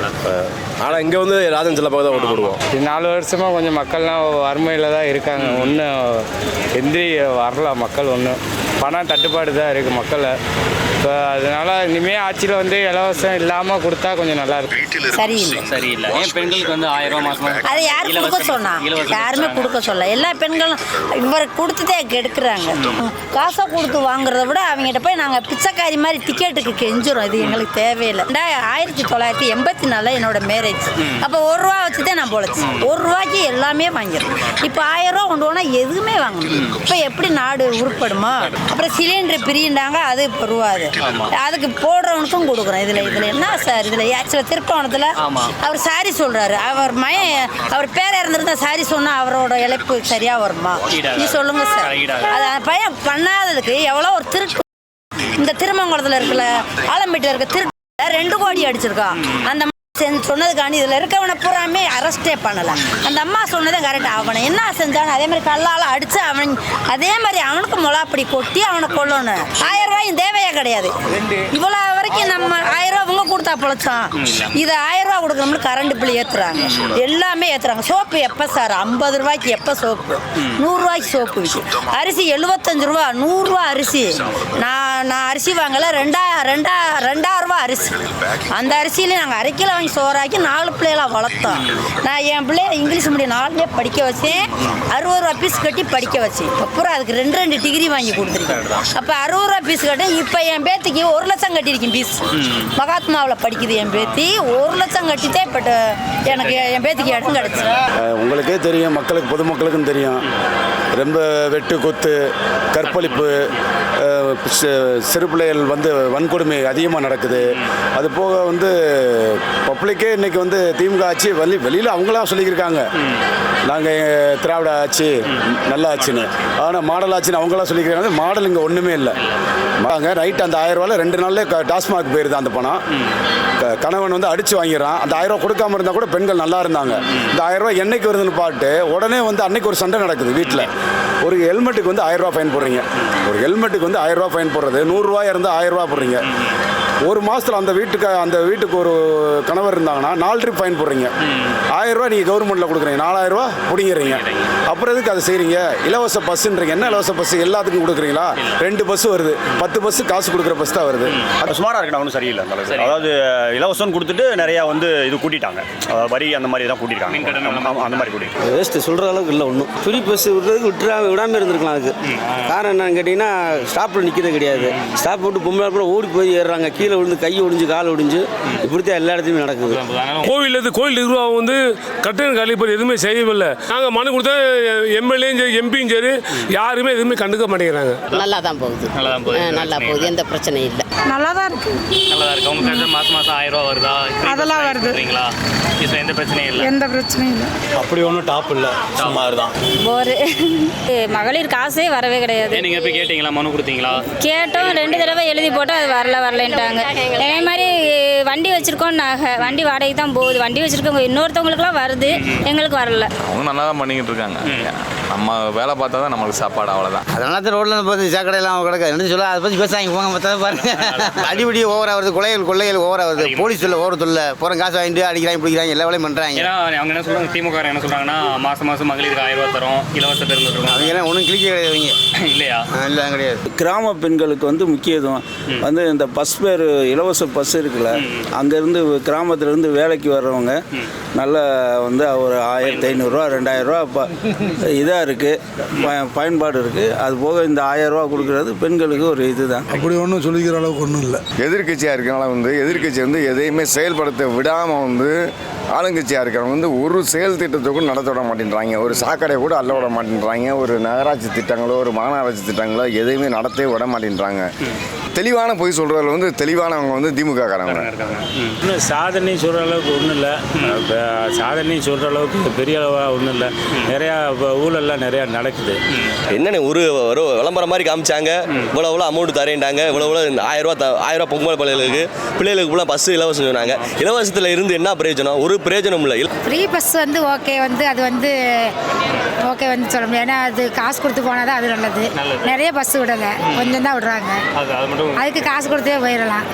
ஆனால் இங்கே வந்து ராஜன் செல்லப்பாக தான் ஓட்டு போடுவோம். 4 வருஷமாக கொஞ்சம் மக்கள்லாம் வறுமையில் தான் இருக்காங்க. ஒன்றும் எந்திரி வரல மக்கள், ஒன்றும் பணம் தட்டுப்பாடு தான் இருக்குது மக்களை. இப்போ அதனால இனிமேல் ஆட்சியில் வந்து இலவசம் இல்லாமல் கொடுத்தா கொஞ்சம் நல்லா இருக்கும். சரியில்லை. ஏன் பெண்களுக்கு வந்து 1000 ரூபா மாசமா? அது யார் கொடுக்க சொன்னா? யாருமே கொடுக்க சொல்ல. எல்லா பெண்களும் இவரை கொடுத்துட்டே கெடுக்கிறாங்க. காசை கொடுத்து வாங்குறத விட அவங்ககிட்ட போய் நாங்கள் பிச்சைக்காரி மாதிரி டிக்கெட்டுக்கு கெஞ்சிரும். இது எங்களுக்கு தேவையில்லை. 1984 என்னோட மேரேஜ். அப்போ 1 ரூபா வச்சுதான் நான் பொழைச்சேன். 1 ரூபாய்க்கு எல்லாமே வாங்கிடுறேன். இப்போ 1000 ரூபா கொண்டு போனால் எதுவுமே வாங்கணும். இப்போ எப்படி நாடு உருப்படுமா? அப்புறம் சிலிண்டர் பிரிண்டாங்க, அது இப்போ ரூபாது. அதுக்கு போடுறவனுக்கும் கொடுக்குறோம். இதில் என்ன சார், இதில் ஆக்சுவலாக திருப்பவனத்தில் அவர் சாரி சொல்கிறாரு. அவர் பேர் இறந்துருந்தா சாரி சொன்னால் அவரோட இழப்பு சரியாக வருமா? நீ சொல்லுங்க சார். அது பையன் பண்ணாததுக்கு எவ்வளோ ஒரு திருட்டு. இந்த திருமங்கலத்தில் இருக்கல, ஆலம்பேட்டில் இருக்க திருட்டு 2 கோடி அடிச்சிருக்கான். அந்த சொன்னதுக்காண்டி இதில் இருக்கவனை பூராமே அரெஸ்டே பண்ணலை. அந்த அம்மா சொன்னதே கரெக்டாக. அவனை என்ன செஞ்சானு அதே மாதிரி கல்லால் அடித்து அவன் அதே மாதிரி அவனுக்கு மொளாப்படி கொட்டி அவனை கொல்லணும். 1000 ரூபாயும் தேவையே கிடையாது. இவ்வளோ வரைக்கும் நம்ம 1000 ரூபா இவங்க கொடுத்தா பொழைச்சான். இது 1000 ரூபா கொடுக்கணும்னு கரண்ட் பில் ஏற்றுறாங்க, எல்லாமே ஏற்றுறாங்க. சோப்பு எப்போ சார் 50 ரூபாய்க்கு எப்போ சோப்பு? 100 ரூபாய்க்கு சோப்பு விற்கும். அரிசி 75 ரூபா, 100 ரூபா அரிசி. நான் அரிசி வாங்கலை, 2000 ரூபா அரிசி. அந்த அரிசியில நாங்கள் 1/2 கிலோ சோறாக்கி 4 பிள்ளைகளாக வளர்த்தோம். நான் என் பிள்ளைய இங்கிலீஷ் மீடியம் 4 படிக்க வச்சேன். 60 ரூபா ஃபீஸ் கட்டி படிக்க வச்சேன். அப்புறம் அதுக்கு 2 டிகிரி வாங்கி கொடுத்துருக்கேன். அப்போ 60 ரூபா ஃபீஸ் கட்டி இப்போ என் பேத்திக்கு 1 லட்சம் கட்டியிருக்கேன் ஃபீஸ். மகாத்மாவில் படிக்குது என் பேத்தி. 1 லட்சம் கட்டிட்டே இப்போ எனக்கு என் பேத்திக்கு இடம் கிடச்சி. உங்களுக்கே தெரியும், மக்களுக்கு பொதுமக்களுக்கும் தெரியும், ரொம்ப வெட்டு கொத்து, கற்பழிப்பு, சிறு பிள்ளைகள் வந்து வன்கொடுமை அதிகமாக நடக்குது. அது போக வந்து பப்ளிக்கே இன்றைக்கி வந்து திமுக ஆட்சி வெளியில் அவங்களாம் சொல்லியிருக்காங்க, நாங்கள் திராவிட ஆட்சி நல்ல ஆட்சின்னு. ஆனால் மாடல் ஆட்சின்னு அவங்களாம் சொல்லியிருக்காங்க. மாடல் இங்கே ஒன்றுமே இல்லை. நாங்கள் நைட்டு அந்த 1000 ரூபாயில் 2 நாள்லேயே டாஸ்மாக் போயிருது அந்த பணம். கணவன் வந்து அடித்து வாங்கிடுறான். அந்த 1000 ரூபா கொடுக்காம இருந்தால் கூட பெண்கள் நல்லா இருந்தாங்க. இந்த 1000 ரூபா என்னைக்கு வருதுன்னு பாட்டு உடனே வந்து அன்னைக்கு ஒரு சண்டை நடக்குது வீட்டில். ஒரு ஹெல்மெட்டுக்கு வந்து 1000 ரூபா ஃபைன் போடுறீங்க. ஒரு ஹெல்மெட்டுக்கு வந்து 1000 ரூபா ஃபைன் போடுறது, 100 ரூபாய் இருந்தால் 1000 ரூபா போடுறீங்க. ஒரு மாதத்தில் அந்த வீட்டுக்கு ஒரு கணவர் இருந்தாங்கன்னா 4 ட்ரிப் ஃபைன் போடுறீங்க. 1000 ரூபா நீங்கள் கவர்மெண்ட்டில் கொடுக்குறீங்க, 4000 ரூபா பிடிங்கிறீங்க. அப்புறம் எதுக்கு அதை செய்கிறீங்க? இலவச பஸ்ஸுன்றீங்க. என்ன இலவச பஸ்? எல்லாத்துக்கும் கொடுக்குறீங்களா? 2 பஸ் வருது, 10 பஸ் காசு கொடுக்குற பஸ் தான் வருது. அது சுமாராக இருக்கணும், ஒன்றும் சரியில்லை. அதாவது இலவசம் கொடுத்துட்டு நிறையா வந்து இது கூட்டிட்டாங்க, வரி அந்த மாதிரி தான் கூட்டிட்டாங்க. அந்த மாதிரி கூட்டிட்டு வேஸ்ட்டு சொல்கிற அளவுக்கு இல்லை. ஒன்றும் ஃப்ரீ பஸ் விடுறதுக்கு விடாமல் இருந்திருக்கலாம். அதுக்கு காரணம் என்னன்னு கேட்டிங்கன்னா, ஸ்டாப்பில் நிற்கிறது கிடையாது. ஸ்டாப் போட்டு பொம்பளை கூட ஓடி போய் ஏறுறாங்க, கீழே விழுந்து கை ஒடிஞ்சு கால் ஒடிஞ்சு, இப்படித்தான் எல்லா இடத்துலையும் நடக்குது. கோயில் நிர்வாகம் வந்து கட்டண கழிப்பது எதுவுமே செய்யவில்லை. நாங்கள் மனு கொடுத்தா எம்எல்ஏயும் சரி எம்பியும் சரி யாருமே எதுவுமே கண்டுக்க மாட்டேங்கிறாங்க. நல்லா தான் போகுது, நல்லா போகுது, எந்த பிரச்சனையும் இல்லை. நல்லா தான் இருக்கு. உங்களுக்கு மாதம் 1000 ரூபா வருதா? அதெல்லாம் வருது. இப்போ எந்த பிரச்சனையும் இல்லை. எந்த பிரச்சனையும் இல்லை. அப்படி ஒன்றும் டாப் இல்லை, சுமார் தான். போரு மகளிர் காசே வரவே கிடையாது. நீங்கள் போய் கேட்டீங்களா? மனு கொடுத்தீங்களா? கேட்டோம், 2 தடவை எழுதி போட்டு அது வரலன்ட்டாங்க. அதே மாதிரி வண்டி வச்சிருக்கோம், நாங்கள் வண்டி வாடகைக்கு தான் போகுது. வண்டி வச்சிருக்கோங்க இன்னொருத்தவங்களுக்குலாம் வருது, எங்களுக்கு வரல. அவங்க நல்லா தான் பண்ணிக்கிட்டு இருக்காங்க. நம்ம வேலை பார்த்தா தான் நம்மளுக்கு சாப்பாடு, அவ்வளோதான். அதனால தான் ரோட்டில் பார்த்து சாக்கடையெல்லாம் கிடக்கு. என்ன சொல்ல அதை பற்றி பேசாங்க போங்க, பார்த்தா பாருங்க. அடிப்படி ஓவர் ஆகுது, கொள்ளைகள் ஓவர் ஆகுது, போலீஸ் சொல்ல ஓவர் சொல்ல போகிற காசு வாங்கிட்டு அடிக்கிறாங்க, பிடிக்கிறாங்க, எல்லா வேலையும் பண்ணுறாங்க. ஏன்னா அவங்க என்ன சொல்கிறாங்க, திமுக என்ன சொல்கிறாங்கன்னா மாதம் மகளிருக்கு 1000 ரூபா தரும், இலவச பேருந்து தரும். அவங்க ஒன்றும் கிளிக்க கிடையாது இல்லையா? இல்லை கிடையாது. கிராம பெண்களுக்கு வந்து முக்கியத்துவம் வந்து இந்த பஸ் பேர், இலவச பஸ் இருக்குல்ல, அங்கேருந்து கிராமத்துலேருந்து வேலைக்கு வர்றவங்க நல்ல வந்து ஒரு 1500 ரூபா 2000 ரூபா இதாக இருக்குது, பயன்பாடு இருக்குது. அது போக இந்த 1000 ரூபா கொடுக்குறது பெண்களுக்கு ஒரு இதுதான். அப்படி ஒன்றும் சொல்லிக்கிற அளவுக்கு ஒன்றும் இல்லை. எதிர்கட்சியாக இருக்கனால வந்து எதிர்கட்சி வந்து எதையுமே செயல்படுத்த விடாமல் வந்து ஆளுங்கட்சியாக இருக்கிறவங்க வந்து ஒரு செயல் திட்டத்தை கூட நடத்த விட மாட்டேன்றாங்க. ஒரு சாக்கடை கூட அள்ள விட மாட்டேன்றாங்க. ஒரு நகராட்சி திட்டங்களோ ஒரு மாநகராட்சி திட்டங்களோ எதையுமே நடத்தவே விட மாட்டேன்றாங்க. தெளிவான பொய் சொல்கிறதுல வந்து தெளிவானவங்க வந்து திமுக காரங்க. இருக்காங்க. இன்னும் சாதனை சொல்கிற அளவுக்கு ஒன்றும் இல்லை. சாதனை சொல்கிற அளவுக்கு பெரிய அளவாக ஒன்றும் இல்லை. நிறையா ஊழல்லாம் நிறையா நடக்குது. என்னென்ன ஒரு விளம்பரம் மாதிரி காமிச்சாங்க, இவ்வளோ அமௌண்ட் தரேன்டாங்க, இவ்வளோ 1000 பொங்கல் பிள்ளைகளுக்கு ஃபுல்லாக பஸ் இலவசம் சொன்னாங்க. இலவசத்தில் இருந்து என்ன பிரயோஜனம்? ஒரு பிரயோஜனம் இல்லை. ஃப்ரீ பஸ் வந்து ஓகே வந்து சொல்ல முடியாது. ஏன்னா அது காசு கொடுத்து போனால் தான் அது நல்லது. நிறைய பஸ் விடலை, கொஞ்சம் தான் விடுறாங்க. அதுக்கு காசு கொடுத்தே போயிடலாம்.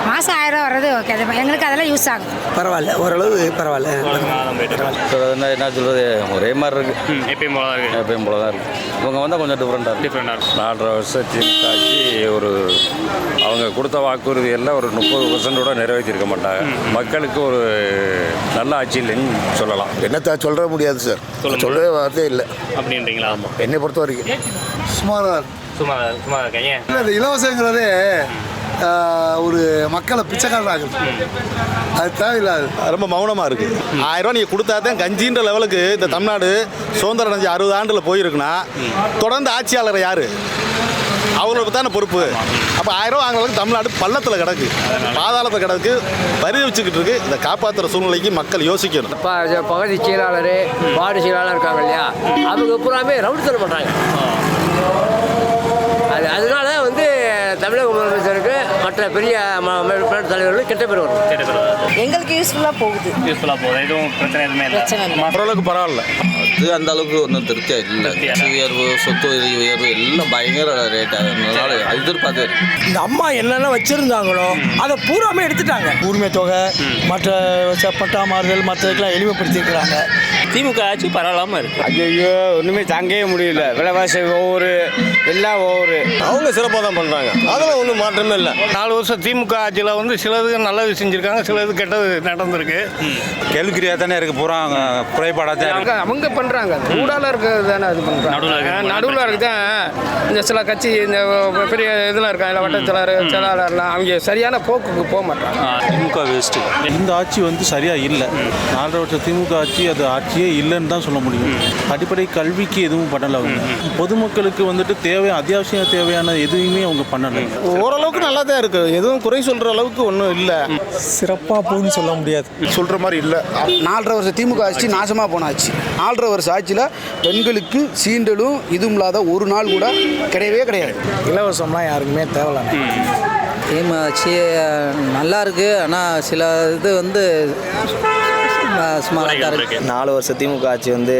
மாதம் 1000 வர்றது ஓகே, அது எங்களுக்கு அதெல்லாம் யூஸ் ஆகும். பரவாயில்ல, ஓரளவு பரவாயில்ல. என்ன சொல்கிறது, ஒரே மாதிரி இருக்குது. எப்பயும் போல தான் இருக்குது. எப்பயும் போல தான் இருக்குது. இவங்க வந்தால் கொஞ்சம் டிஃப்ரெண்ட்டாக இருக்கும். 4.5 வருஷம் திமுக ஆட்சி அவங்க கொடுத்த வாக்குறுதி எல்லாம் ஒரு 30% நிறைவேற்றிருக்க மாட்டாங்க. மக்களுக்கு ஒரு நல்ல ஆட்சி இல்லைன்னு சொல்லலாம். என்னத்தை சொல்ல முடியாது சார், சொல்லவே வார்த்தையே இல்லை அப்படின்றீங்களா? ஆமாம், என்னை பொறுத்த வரைக்கும் சுமாராக இருக்கேன். ஏன் இல்லை, இந்த இலவசங்கிறதே ஒரு மக்களை பிச்சைக்காரன் ஆகுது, அது தேவையில்லாது. ரொம்ப மௌனமாக இருக்குது. 1000 ரூபா நீங்கள் கொடுத்தா தான் கஞ்சின்ற லெவலுக்கு இந்த தமிழ்நாடு சுதந்திரம் அடைஞ்சு 60 ஆண்டில் போயிருக்குன்னா தொடர்ந்து ஆட்சியாளர் யார்? அவங்களோட தானே பொறுப்பு. அப்போ 1000 ரூபா வாங்குறதுக்கு தமிழ்நாடு பள்ளத்தில் கிடக்கு, பாதாளத்தில் கிடக்கு, பரிதவிச்சுக்கிட்டு இருக்கு. இதை காப்பாற்றுற சூழ்நிலைக்கு மக்கள் யோசிக்கணும். பகுதி செயலாளர், வார்டு செயலாளர் இருக்காங்க இல்லையா, அவங்க பூராமே ரவுடித்தனம் பண்ணுறாங்க. அதனால வந்து தமிழக முதலமைச்சருக்கு மற்ற பெரிய தலைவர்களுக்கு கெட்ட பேர் வரும். எங்களுக்கு யூஸ்ஃபுல்லாக போகுது. எதுவும் பிரச்சனை எதுவுமே இல்லை. ஓரளவுக்கு பரவாயில்ல. அது அந்த அளவுக்கு ஒன்றும் திருப்தியாக இல்லை. உயர்வு, சொத்து உயர்வு எல்லாம் பயங்கர ரேட். அதனால எதிர்பார்த்து இந்த அம்மா என்னென்ன வச்சுருந்தாங்களோ அதை பூராமே எடுத்துட்டாங்க. உரிமை தொகை, மற்ற பட்டா மாறுதல், மற்றதுக்கெல்லாம் எளிமைப்படுத்தியிருக்கிறாங்க. திமுக ஆட்சி பரவாயில்லாமல் இருக்குது. ஐயோ, ஒன்றுமே தாங்கவே முடியல. விலைவாசி எல்லாம் அவங்க சிறப்பாக தான் பண்ணுறாங்க. அதெல்லாம் ஒன்றும் மாற்றமே இல்லை. 4 வருஷம் திமுக ஆட்சியில் வந்து சிலது நல்லது செஞ்சுருக்காங்க, சிலது கெட்டது நடந்திருக்கு. கேள்விக்குறியாக தானே இருக்குது. பூரா குறைபாடாக தான் இருக்குது. அவங்க பண்ணுறாங்க, ஊடால இருக்கிறது தானே அது பண்ணுறாங்க. நடுவில் இருக்குதான் இந்த சில கட்சி, இந்த பெரிய இதெல்லாம் இருக்காங்க, வட்டச்செயலாளர் செயலாளர்லாம் அவங்க சரியான போக்குக்கு போக மாட்டாங்க. திமுக வேஸ்ட்டு. இந்த ஆட்சி வந்து சரியாக இல்லை. 4 வருஷம் திமுக ஆட்சி அது ஆட்சியே இல்லைன்னு தான் சொல்ல முடியும். அடிப்படை கல்விக்கு எதுவும் பண்ணலை. அவங்க பொதுமக்களுக்கு வந்துட்டு அத்தியாவசிய தேவையான எதுவுமே அவங்க பண்ணலை. ஓரளவுக்கு நல்லா தான் இருக்குது, எதுவும் குறை சொல்கிற அளவுக்கு ஒன்றும் இல்லை. சிறப்பாக போகுன்னு சொல்ல முடியாது, சொல்கிற மாதிரி இல்லை. 4.5 வருஷம் திமுக ஆட்சி நாசமாக போன ஆட்சி. 4.5 வருஷம் ஆட்சியில் பெண்களுக்கு சீண்டலும் இதுவும் இல்லாத ஒரு நாள் கூட கிடையவே கிடையாது. இலவசம்லாம் யாருக்குமே தேவையில்லை. திமுக ஆட்சி நல்லா இருக்குது, ஆனால் சில இது வந்து சுமாராக இருக்குது. 4 வருஷம் திமுக ஆட்சி வந்து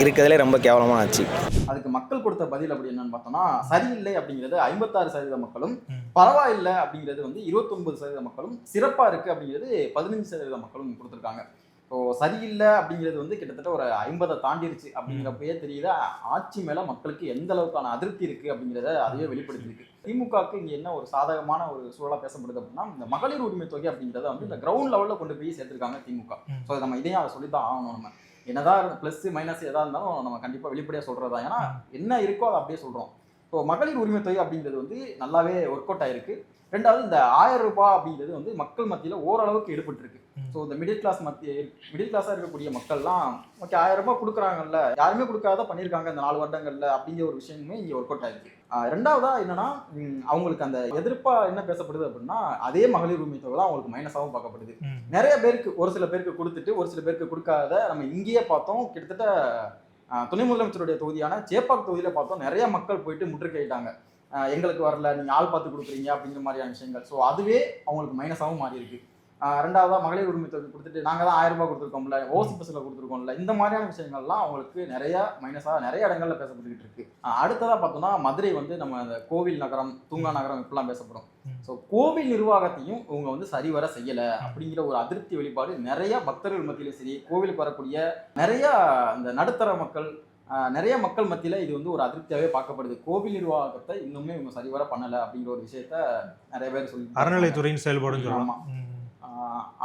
இருக்கிறதுலே ரொம்ப கேவலமான ஆட்சி. அதுக்கு மக்கள் கொடுத்த பதில் அப்படி என்னன்னு பார்த்தோம்னா, சரியில்லை அப்படிங்கிறது 56% மக்களும், பரவாயில்லை அப்படிங்கிறது வந்து 29% மக்களும், சிறப்பாக இருக்குது அப்படிங்கிறது 15% மக்களும் கொடுத்துருக்காங்க. ஸோ சரியில்லை அப்படிங்கிறது வந்து கிட்டத்தட்ட ஒரு 50 தாண்டிருச்சு அப்படிங்கிறப்பயே தெரியுது ஆட்சி மேலே மக்களுக்கு எந்த அளவுக்கான அதிருப்தி இருக்குது அப்படிங்கிறத அதுவே வெளிப்படுத்திருக்கு. திமுகவுக்கு இங்கே என்ன ஒரு சாதகமான ஒரு சூழலாக பேசப்படுது அப்படின்னா, இந்த மகளிர் உரிமை தொகை அப்படிங்கிறத வந்து இந்த கிரவுண்ட் லெவலில் கொண்டு போய் சேர்த்துருக்காங்க திமுக. ஸோ நம்ம இதையும் அதை சொல்லி தான் ஆகணும். நம்ம என்னதான் ப்ளஸ் மைனஸ் எதாக இருந்தாலும் நம்ம கண்டிப்பாக வெளிப்படையாக சொல்கிறதா, ஏன்னா என்ன இருக்கோ அதை அப்படியே சொல்கிறோம். ஸோ மகளிர் உரிமை தொகை அப்படிங்கிறது வந்து நல்லாவே ஒர்க் அவுட் ஆயிருக்கு. ரெண்டாவது, இந்த 1000 ரூபாய் அப்படிங்கிறது வந்து மக்கள் மத்தியில் ஓரளவுக்கு எடுபட்டுருக்கு. ஸோ இந்த மிடில் கிளாஸாக இருக்கக்கூடிய மக்கள்லாம் ஓகே 1000 ரூபாய் கொடுக்குறாங்கல்ல, யாருமே கொடுக்காத பண்ணியிருக்காங்க இந்த 4 வருடங்களில் அப்படிங்கிற ஒரு விஷயமே இங்கே ஒர்க் அவுட் ஆயிருக்கு. ரெண்டாவதா என்னன்னா, அவங்களுக்கு அந்த எதிர்ப்பாக என்ன பேசப்படுது அப்படின்னா, அதே மகளிர் உரிமை தொகை தான் அவங்களுக்கு மைனஸாகவும் பார்க்கப்படுது. நிறைய பேருக்கு, ஒரு சில பேருக்கு கொடுத்துட்டு ஒரு சில பேருக்கு கொடுக்காத நம்ம இங்கேயே பார்த்தோம். கிட்டத்தட்ட துணை முதலமைச்சருடைய தொகுதியான சேப்பாக் தொகுதியில் பார்த்தோம், நிறைய மக்கள் போயிட்டு முற்றுகையிட்டாங்க. எங்களுக்கு வரல, நீங்கள் ஆள் பார்த்து கொடுக்குறீங்க அப்படிங்கிற மாதிரியான விஷயங்கள். ஸோ அதுவே அவங்களுக்கு மைனஸாகவும் மாறி இருக்கு. ரெண்டாவதாக மகளிர் உரிமை தொகை கொடுத்துட்டு நாங்கள் தான் 1000 ரூபாய் கொடுத்துருக்கோம்ல, ஓசி பஸ்ஸில் கொடுத்துருக்கோம்ல, இந்த மாதிரியான விஷயங்கள்லாம் அவங்களுக்கு நிறைய மைனஸாக நிறைய இடங்கள்ல பேசப்பட்டுக்கிட்டு இருக்கு. அடுத்ததாக பார்த்தோம்னா, மதுரை வந்து நம்ம அந்த கோவில் நகரம், தூங்கா நகரம் இப்படிலாம் பேசப்படும். ஸோ கோவில் நிர்வாகத்தையும் இவங்க வந்து சரிவர செய்யலை அப்படிங்கிற ஒரு அதிருப்தி வெளிப்பாடு நிறைய பக்தர்கள் மத்தியிலும் சரி, கோவிலுக்கு வரக்கூடிய நிறைய இந்த நடுத்தர மக்கள், நிறைய மக்கள் மத்தியில் இது வந்து ஒரு அதிருப்தியாகவே பார்க்கப்படுது. கோவில் நிர்வாகத்தை இன்னுமே இவங்க சரிவர பண்ணலை அப்படிங்கிற ஒரு விஷயத்த நிறைய பேர் சொல்லி அறநிலைத்துறையின் செயல்பாடுன்னு சொல்லலாம்.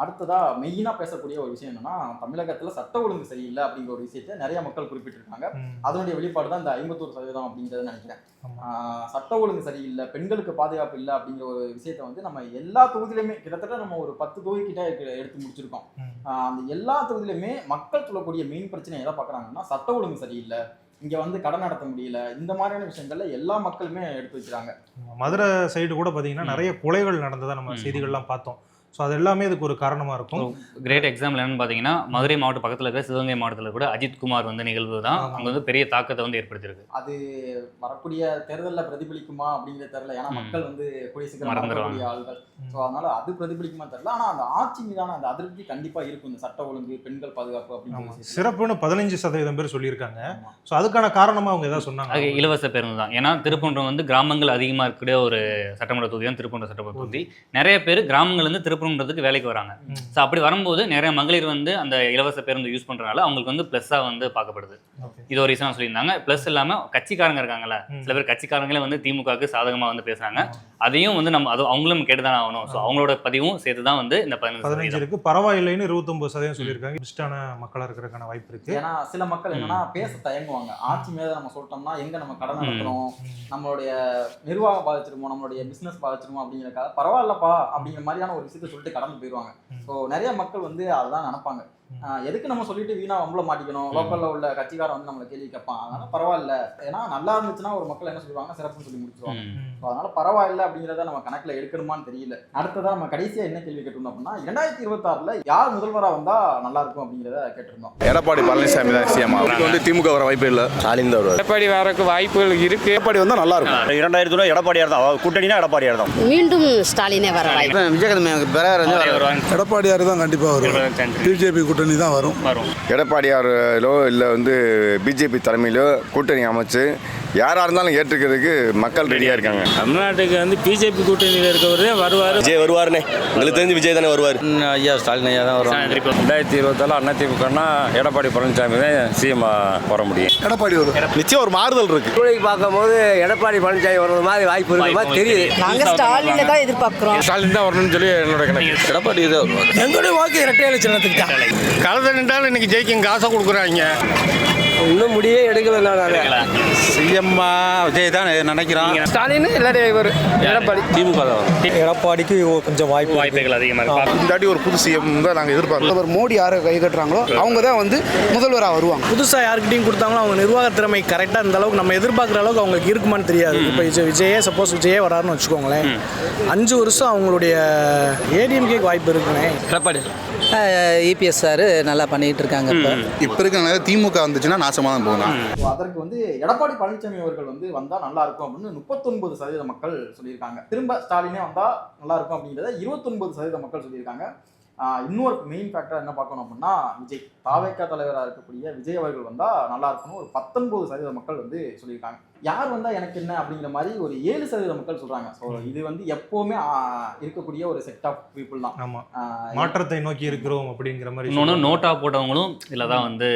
அடுத்ததா மெயினாக பேசக்கூடிய ஒரு விஷயம் என்னன்னா, தமிழகத்தில் சட்ட ஒழுங்கு சரியில்லை அப்படிங்கிற ஒரு விஷயத்தை நிறைய மக்கள் குறிப்பிட்டிருக்காங்க. அதனுடைய வெளிப்பாடு தான் இந்த 51% அப்படிங்கிறத நினைக்கிறேன். சட்ட ஒழுங்கு சரியில்லை, பெண்களுக்கு பாதுகாப்பு இல்லை அப்படிங்கிற ஒரு விஷயத்த வந்து நம்ம எல்லா தொகுதியிலுமே கிட்டத்தட்ட நம்ம ஒரு 10 தொகுதி கிட்ட எடுத்து முடிச்சிருக்கோம். அந்த எல்லா தொகுதியிலுமே மக்கள் சொல்லக்கூடிய மெயின் பிரச்சனை எதை பார்க்குறாங்கன்னா, சட்ட ஒழுங்கு சரியில்லை, இங்க வந்து கடன் நடத்த முடியல, இந்த மாதிரியான விஷயங்கள்ல எல்லா மக்களுமே எடுத்து வைக்கிறாங்க. மதுரை சைடு கூட பாத்தீங்கன்னா நிறைய கொலைகள் நடந்ததா நம்ம செய்திகள்லாம் பார்த்தோம். ஸோ அது எல்லாமே இதுக்கு ஒரு காரணமாக இருக்கும். கிரேட் எக்ஸாம்பிள் என்னன்னு பார்த்தீங்கன்னா, மதுரை மாவட்ட பக்கத்தில் இருக்கிற சிவகங்கை மாவட்டத்தில் கூட அஜித் குமார் வந்து நிகழ்வு தான் அங்கே வந்து பெரிய தாக்கத்தை வந்து ஏற்படுத்தியிருக்கு. அது வரக்கூடிய தேர்தலில் பிரதிபலிக்குமா அப்படிங்கிறது தெரியல. ஏன்னா மக்கள் வந்து கூடிய சீக்கிரம் மறந்துடக்கூடிய ஆள்கள். ஸோ அதனால அது பிரதிபலிக்குமா தெரியல. ஆனால் அந்த ஆட்சி மீதான அந்த அதிருப்தி கண்டிப்பாக இருக்கும். இந்த சட்ட ஒழுங்கு, பெண்கள் பாதுகாப்பு அப்படின்னு சிறப்புன்னு 15% பேர் சொல்லியிருக்காங்க. ஸோ அதுக்கான காரணமாக அவங்க ஏதாவது சொன்னாங்க? அது இலவச பேருந்து தான். ஏன்னா திருப்பூர் வந்து கிராமங்கள் அதிகமாக இருக்கக்கூடிய ஒரு சட்டமன்ற தொகுதி தான் திருப்பூர் சட்டமன்ற தொகுதி. நிறைய பேர் கிராமங்கள்லேருந்து திருப்பூர்ன்றதுக்கு வேலைக்கு வராங்க. ஸோ அப்படி வரும்போது நிறைய மகளிர் வந்து அந்த இலவச பேருந்து யூஸ் பண்ணுறதுனால அவங்களுக்கு வந்து ப்ளஸ்ஸாக வந்து பார்க்கப்படுது. இது ஒரு ரீசனாக சொல்லியிருந்தாங்க. ப்ளஸ் இல்லாமல் கட்சிக்காரங்க இருக்காங்கல்ல, சில பேர் கட்சிக்காரங்களே வந்து திமுகவுக்கு சாதகமாக வந்து பேசுகிறாங்க. அதையும் வந்து நம்ம அது அவங்களும் கேட்டுதான் ஆகணும். ஸோ அவங்களோட பதிவும் சேர்த்து தான் வந்து இந்த 15 இருக்கு. பரவாயில்லைன்னு 29% சொல்லியிருக்காங்க. இஷ்டான மக்களாக இருக்கிறதுக்கான வாய்ப்பு இருக்கு. ஏன்னா சில மக்கள் என்னன்னா பேச தயங்குவாங்க. ஆட்சி மேலே நம்ம சொல்லிட்டோம்னா எங்க நம்ம கடன் நடத்துறோம், நம்மளுடைய நிர்வாகம் பாதிச்சிருமோ, நம்மளுடைய பிசினஸ் பாதிச்சிருமோ அப்படிங்கிறக்காக பரவாயில்லப்பா அப்படிங்கிற மாதிரியான ஒரு விஷயத்த சொல்லிட்டு கடந்து போயிடுவாங்க. ஸோ நிறைய மக்கள் வந்து அதுதான் நினைப்பாங்க. எதுக்கு நம்ம சொல்லிட்டு வீணா வம்பள மாட்டிக்கணும், லோக்கல்ல உள்ள கட்சிக்காரன் வந்து நம்மளை கேள்வி கேட்பான், அதனால பரவாயில்ல. ஏன்னா நல்லா இருந்துச்சுன்னா ஒரு மக்கள் என்ன சொல்லுவாங்க, சிறப்புன்னு சொல்லி முடிச்சுருவாங்க. அதனால பரவாயில்ல அப்படிங்கிறத நம்ம கணக்குல எடுக்கணுமான்னு தெரியல. அடுத்ததான் நம்ம கடைசியா என்ன கேள்வி கேட்டிருந்தோம் அப்படின்னா, 2026ல யார் முதல்வரா வந்தா நல்லா இருக்கும் அப்படிங்கிறத கேட்டிருந்தோம். எடப்பாடி பழனிசாமி தான் சிஎம். அவருக்கு வந்து திமுக வர வாய்ப்பு இல்லை, ஸ்டாலின் தான் வருவார். எடப்பாடி வரக்கு வாய்ப்புகள் இருக்கு. எடப்பாடி வந்தா நல்லா இருக்கும். 2000 எடப்பாடியார் தான் கூட்டணினா எடப்பாடியார் தான். மீண்டும் ஸ்டாலினே வர வாய்ப்பு. எடப்பாடியார் தான் கண்டிப்பாக வரும். பிஜேபி கூட்டணி தான் வரும். எடப்பாடியாரோ இல்லை வந்து பிஜேபி தலைமையிலோ கூட்டணி அமைச்சு யாராக இருந்தாலும் ஏற்றுக்கிறதுக்கு மக்கள் ரெடியாக இருக்காங்க. தமிழ்நாட்டுக்கு வந்து பிஜேபி கூட்டணியில் இருக்கவரே வருவார். விஜய் வருவாருனே, உங்களுக்கு தெரிஞ்சு விஜய் தானே வருவார். ஐயா ஸ்டாலின் ஐயா தான் வரும். 2027 அதிமுகனா எடப்பாடி பழனிசாமி தான் சிஎம் வர முடியும். எடப்பாடி வரும். நிச்சயம் ஒரு மாறுதல் இருக்கு. பார்க்கும்போது எடப்பாடி பழனிசாமி வர்றது மாதிரி வாய்ப்பு இருக்கிற மாதிரி தெரியுது. நாங்க ஸ்டாலினை தான் எதிர்பார்க்கிறோம். ஸ்டாலின் தான் வரணும்னு சொல்லி என்னோட கணக்கு. எடப்பாடி தான் வருவார். எங்களுடைய வாக்கு இரட்டை இலட்சணத்துக்கு தான். கலந்து நின்றாலும் இன்னைக்கு ஜெயிக்கும் காசை கொடுக்குறாங்க. இன்னும் முடியே எடுக்கல. சிஎம்மா விஜய் தான் நினைக்கிறான். ஸ்டாலின் எல்லாரும் இவர் எடப்பாடி திமுக தான் வரும். எடப்பாடிக்கு கொஞ்சம் வாய்ப்புகள் அதிகமாக இருக்கு. இந்தாட்டி ஒரு புது சிஎம் தான் நாங்கள் எதிர்பார்க்கிறோம். மோடி யாரை கை கட்டுறாங்களோ அவங்க தான் வந்து முதல்வராக வருவாங்க. புதுசாக யாருக்கிட்டையும் கொடுத்தாங்களோ அவங்க நிர்வாக திறமை கரெக்டாக இந்த அளவுக்கு நம்ம எதிர்பார்க்குற அளவுக்கு அவங்களுக்கு இருக்குமான்னு தெரியாது. இப்போ விஜயே வராருன்னு வச்சுக்கோங்களேன், 5 வருஷம் அவங்களுடைய ஏடிஎம்கேக்கு வாய்ப்பு இருக்குண்ணே. எடப்பாடி இபிஎஸ் சார் நல்லா பண்ணிட்டு இருக்காங்க. இப்போ இருக்கிற திமுக வந்துச்சுன்னா நாசமாக தான் போகணும். அதற்கு வந்து எடப்பாடி பழனிசாமி அவர்கள் வந்து வந்தா நல்லா இருக்கும் அப்படின்னு 39% மக்கள் சொல்லியிருக்காங்க. திரும்ப ஸ்டாலினே வந்தா நல்லா இருக்கும் அப்படிங்கிறத 29% மக்கள் சொல்லியிருக்காங்க. இன்னொரு மெயின் ஃபேக்டர் என்ன பார்க்கணும் அப்படின்னா, விஜய் தாவேகா தலைவராக இருக்கக்கூடிய விஜய் அவர்கள் வந்தா நல்லா இருக்கும்னு ஒரு 19% மக்கள் வந்து சொல்லியிருக்காங்க. யார் வந்தா எனக்கு என்ன அப்படிங்கிற மாதிரி ஒரு 7% மக்கள் சொல்றாங்க. ஸோ இது வந்து எப்பவுமே இருக்கக்கூடிய ஒரு செட் ஆஃப் பீப்புள் தான். ஆமா, மாற்றத்தை நோக்கி இருக்கிறோம் அப்படிங்கிற மாதிரி. இன்னொன்று நோட்டா போட்டவங்களும் இதில் தான் வந்து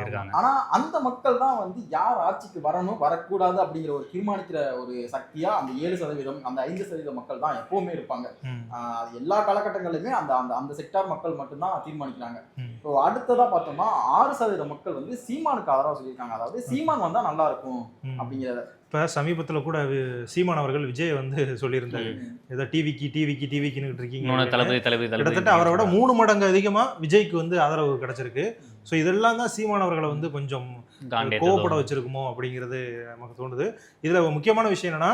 இருக்காங்க. ஆனா அந்த மக்கள் தான் வந்து யார் ஆட்சிக்கு வரணும் வரக்கூடாது அப்படிங்கிற ஒரு தீர்மானிக்கிற ஒரு சக்தியா அந்த 7%, அந்த 5% மக்கள் தான் எப்பவுமே இருப்பாங்க. எல்லா காலகட்டங்களிலுமே அந்த அந்த அந்த செக்டார் மக்கள் மட்டும்தான் தீர்மானிக்கிறாங்க. ஸோ அடுத்ததா பார்த்தோம்னா 6% மக்கள் வந்து சீமானுக்கு ஆதரவாக சொல்லியிருக்காங்க. அதாவது சீமான் வந்தா நல்லா இருக்கும் அப்படிங்கிற. இப்போ சமீபத்தில் கூட சீமான் அவர்கள் விஜய் வந்து சொல்லியிருந்தாரு, ஏதோ டிவிக்குன்னு இருக்கீங்க. தளபதி கிட்டத்தட்ட அவரோட 3 மடங்கு அதிகமாக விஜய்க்கு வந்து ஆதரவு கிடைச்சிருக்கு. ஸோ இதெல்லாம் தான் சீமான் அவர்களை வந்து கொஞ்சம் கோவப்பட வச்சிருக்குமோ அப்படிங்கிறது நமக்கு தோணுது. இதில் முக்கியமான விஷயம் என்னன்னா,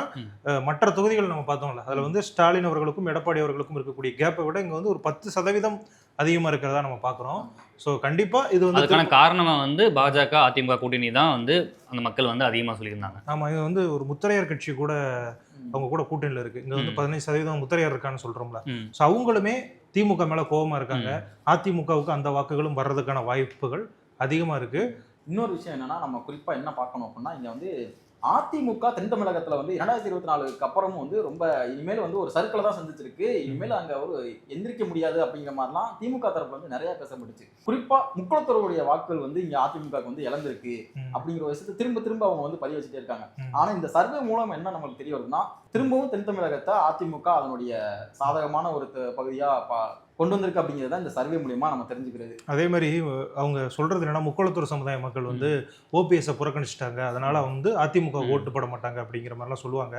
மற்ற தொகுதிகள் நம்ம பார்த்தோம்ல, அதில் வந்து ஸ்டாலின் அவர்களுக்கும் எடப்பாடி அவர்களுக்கும் இருக்கக்கூடிய கேப்பை விட இங்கே வந்து ஒரு 10% அதிகமாக இருக்கிறதா நம்ம பார்க்குறோம். ஸோ கண்டிப்பாக இது வந்து அதுக்கான காரணமாக வந்து பாஜக அதிமுக கூட்டணி தான் வந்து அந்த மக்கள் வந்து அதிகமாக சொல்லியிருந்தாங்க. ஆமாம், இது வந்து ஒரு முத்தரையர் கட்சி கூட அவங்க கூட கூட்டணியில் இருக்குது. இங்கே வந்து 15% முத்தரையர் இருக்கான்னு சொல்கிறோம்ல. ஸோ அவங்களுமே திமுக மேலே கோபமாக இருக்காங்க. அதிமுகவுக்கு அந்த வாக்குகளும் வர்றதுக்கான வாய்ப்புகள் அதிகமாக இருக்குது. இன்னொரு விஷயம் என்னன்னா, நம்ம குறிப்பாக என்ன பார்க்கணும் அப்படின்னா, இங்கே வந்து அதிமுக தென் தமிழகத்தில் வந்து 2024க்கு அப்புறமும் வந்து ரொம்ப இனிமேல் வந்து ஒரு சர்க்கிளை தான் சந்திச்சிருக்கு. இனிமேல் அங்கே ஒரு எந்திரிக்க முடியாது அப்படிங்கிற மாதிரிலாம் திமுக தரப்புல வந்து நிறைய பேசப்பட்டுச்சு. குறிப்பாக முக்குளத்தூருடைய வாக்குகள் வந்து இங்கே அதிமுகவுக்கு வந்து இழந்திருக்கு அப்படிங்கிற ஒரு விஷயத்தை திரும்ப திரும்ப அவங்க வந்து பதிவு வச்சுட்டே இருக்காங்க. ஆனால் இந்த சர்வே மூலம் என்ன நமக்கு தெரிய வருதுன்னா, திரும்பவும் தென் தமிழகத்தை அதிமுக அதனுடைய சாதகமான ஒரு பகுதியாக கொண்டு வந்திருக்கு அப்படிங்கிறது தான் இந்த சர்வே மூலியமா நம்ம தெரிஞ்சுக்கிறது. அதே மாதிரி அவங்க சொல்றது என்னன்னா, முக்குளத்தூர் சமுதாய மக்கள் வந்து ஓபிஎஸ்ஸை புறக்கணிச்சிட்டாங்க, அதனால வந்து அதிமுக ஓட்டு போட மாட்டாங்க அப்படிங்கிற மாதிரிலாம் சொல்லுவாங்க.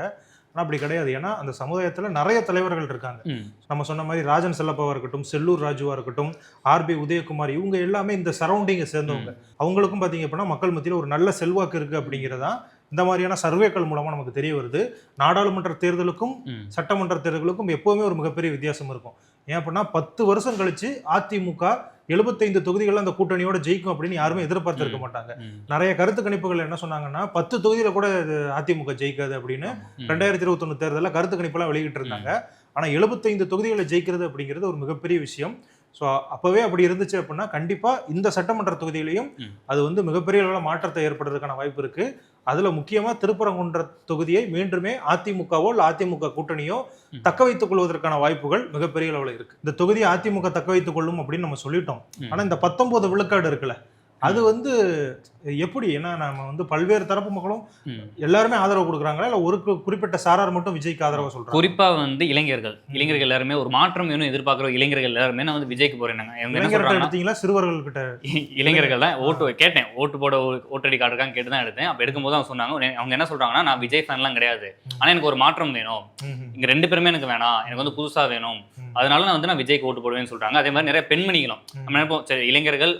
ஆனால் அப்படி கிடையாது. ஏன்னா அந்த சமுதாயத்தில் நிறைய தலைவர்கள் இருக்காங்க. நம்ம சொன்ன மாதிரி ராஜன் செல்லப்பாவாக இருக்கட்டும், செல்லூர் ராஜுவாக இருக்கட்டும், ஆர்பி உதயகுமார், இவங்க எல்லாமே இந்த சரௌண்டிங்கை சேர்ந்தவங்க. அவங்களுக்கும் பார்த்தீங்க அப்படின்னா மக்கள் மத்தியில் ஒரு நல்ல செல்வாக்கு இருக்குது அப்படிங்கிறதான் இந்த மாதிரியான சர்வேக்கள் மூலமாக நமக்கு தெரிய வருது. நாடாளுமன்ற தேர்தலுக்கும் சட்டமன்ற தேர்தலுக்கும் எப்போவுமே ஒரு மிகப்பெரிய வித்தியாசம் இருக்கும். ஏன் அப்படின்னா 10 வருஷம் கழிச்சு அதிமுக 75 தொகுதிகளில் அந்த கூட்டணியோட ஜெயிக்கும் அப்படின்னு யாருமே எதிர்பார்த்திருக்க மாட்டாங்க. நிறைய கருத்து கணிப்புகள் என்ன சொன்னாங்கன்னா 10 தொகுதியில கூட அதிமுக ஜெயிக்காது அப்படின்னு 2021 தேர்தலில் கருத்து கணிப்பெல்லாம் வெளியிட்டு இருந்தாங்க. ஆனால் 75 தொகுதிகளை ஜெயிக்கிறது அப்படிங்கிறது ஒரு மிகப்பெரிய விஷயம். ஸோ அப்போவே அப்படி இருந்துச்சு அப்படின்னா கண்டிப்பாக இந்த சட்டமன்ற தொகுதியிலையும் அது வந்து மிகப்பெரிய அளவில் மாற்றத்தை ஏற்படுறதுக்கான வாய்ப்பு இருக்குது. அதில் முக்கியமாக திருப்பரங்குன்ற தொகுதியை மீண்டுமே அதிமுகவோ இல்லை அதிமுக கூட்டணியோ தக்க வைத்துக் கொள்வதற்கான வாய்ப்புகள் மிகப்பெரிய அளவில் இருக்குது. இந்த தொகுதியை அதிமுக தக்க வைத்துக் கொள்ளும் அப்படின்னு நம்ம சொல்லிட்டோம். ஆனால் இந்த 19 விழுக்காடு இருக்குல்ல, அது வந்து எப்படி? ஏன்னா நம்ம வந்து பல்வேறு தரப்பு மக்களும் எல்லாருமே ஆதரவு கொடுக்குறாங்களா, இல்லை ஒரு குறிப்பிட்ட சாரார் மட்டும் விஜய்க்கு ஆதரவு சொல்றாங்க? குறிப்பா வந்து இளைஞர்கள் எல்லாருமே ஒரு மாற்றம் வேணும் எதிர்பார்க்குற இளைஞர்கள் எல்லாருமே நான் வந்து விஜய்க்கு போறேன்னாங்க. எடுத்தீங்களா? சிறுவர்கள் கிட்ட இளைஞர்கள் தான் ஓட்டு கேட்டேன், ஓட்டு போட ஓட்டடி கார்டு இருக்கான்னு கேட்டு தான் எடுத்தேன். அப்போ எடுக்கும்போது அவங்க சொன்னாங்க, அவங்க என்ன சொல்றாங்கன்னா, நான் விஜய் ஃபேன்லாம் கிடையாது, ஆனா எனக்கு ஒரு மாற்றம் வேணும், இங்க 2 பேருமே எனக்கு வேணாம், எனக்கு வந்து புதுசா வேணும், அதனால நான் விஜய்க்கு ஓட்டு போடுவேன்னு சொல்றாங்க. அதே மாதிரி நிறைய பெண்மணிகளும் நம்ம நினைப்போம், சரி இளைஞர்கள்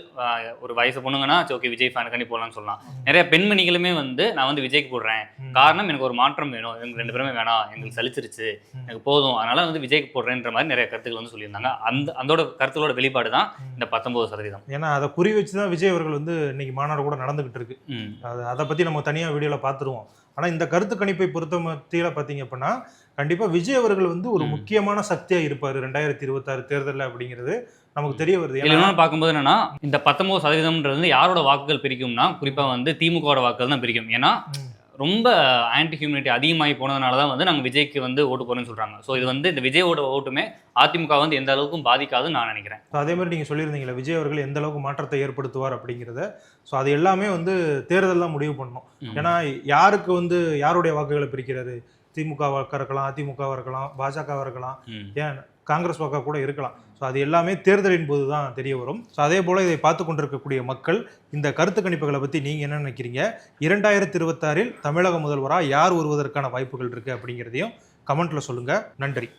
ஒரு வயசு பொண்ணுங்கன்னா ஓகே விஜய் ஃபேனுக்கு போடலாம்னு சொல்லலாம். நிறைய பெண்மணிகளுமே நான் விஜய்க்கு போடுறேன், காரணம் எனக்கு ஒரு மாற்றம் வேணும், எங்களுக்கு 2 பேருமே வேணாம், எங்களுக்கு சலிச்சிருச்சு, எனக்கு போதும், அதனால விஜய்க்கு போடுறேன்ற மாதிரி நிறைய கருத்துக்கள் சொல்லியிருந்தாங்க. அதோட கருத்துக்களோட வெளிப்பாடு தான் இந்த 19%. ஏன்னா அதை குறி வச்சு தான் விஜய் அவர்கள் இன்னைக்கு மாநாடு கூட நடந்துகிட்டு இருக்கு. அதை பத்தி நம்ம தனியா வீடியோல பார்த்துருவோம். ஆனா இந்த கருத்து கணிப்பை பொறுத்த மத்தியில பாத்தீங்க அப்படின்னா கண்டிப்பா விஜய் அவர்கள் ஒரு முக்கியமான சக்தியா இருப்பாரு 2026 தேர்தலில் அப்படிங்கிறது நமக்கு தெரிய வருது. இன்னொன்று பார்க்கும்போது என்னன்னா, இந்த 19% யாரோட வாக்குகள் பிரிக்கும்னா குறிப்பா திமுகவோட வாக்குகள் தான் பிரிக்கும். ஏன்னா ரொம்ப ஆன்டி ஹியூமனிட்டி அதிகமாகி போனதுனால தான் நாங்கள் விஜய்க்கு ஓட்டு போறேன்னு சொல்றாங்க. ஸோ இது இந்த விஜயோட ஓட்டுமே அதிமுக எந்த அளவுக்கும் பாதிக்காதுன்னு நான் நினைக்கிறேன். அதே மாதிரி நீங்க சொல்லியிருந்தீங்களா விஜய் அவர்கள் எந்த அளவுக்கு மாற்றத்தை ஏற்படுத்துவார் அப்படிங்கிறத. ஸோ அது எல்லாமே தேர்தல் தான் முடிவு பண்ணணும். ஏன்னா யாருக்கு யாருடைய வாக்குகளை பிரிக்கிறது? திமுக வாக்காக இருக்கலாம், அதிமுகவாக இருக்கலாம், பாஜகவாக இருக்கலாம், ஏன் காங்கிரஸ் வாக்காக கூட இருக்கலாம். ஸோ அது எல்லாமே தேர்தலின் போது தான் தெரிய வரும். ஸோ அதே போல் இதை பார்த்து கொண்டிருக்கக்கூடிய மக்கள் இந்த கருத்து கணிப்புகளை பற்றி நீங்கள் என்ன நினைக்கிறீங்க? 2026 தமிழக முதல்வராக யார் வருவதற்கான வாய்ப்புகள் இருக்குது அப்படிங்கிறதையும் கமெண்ட்டில் சொல்லுங்கள். நன்றி.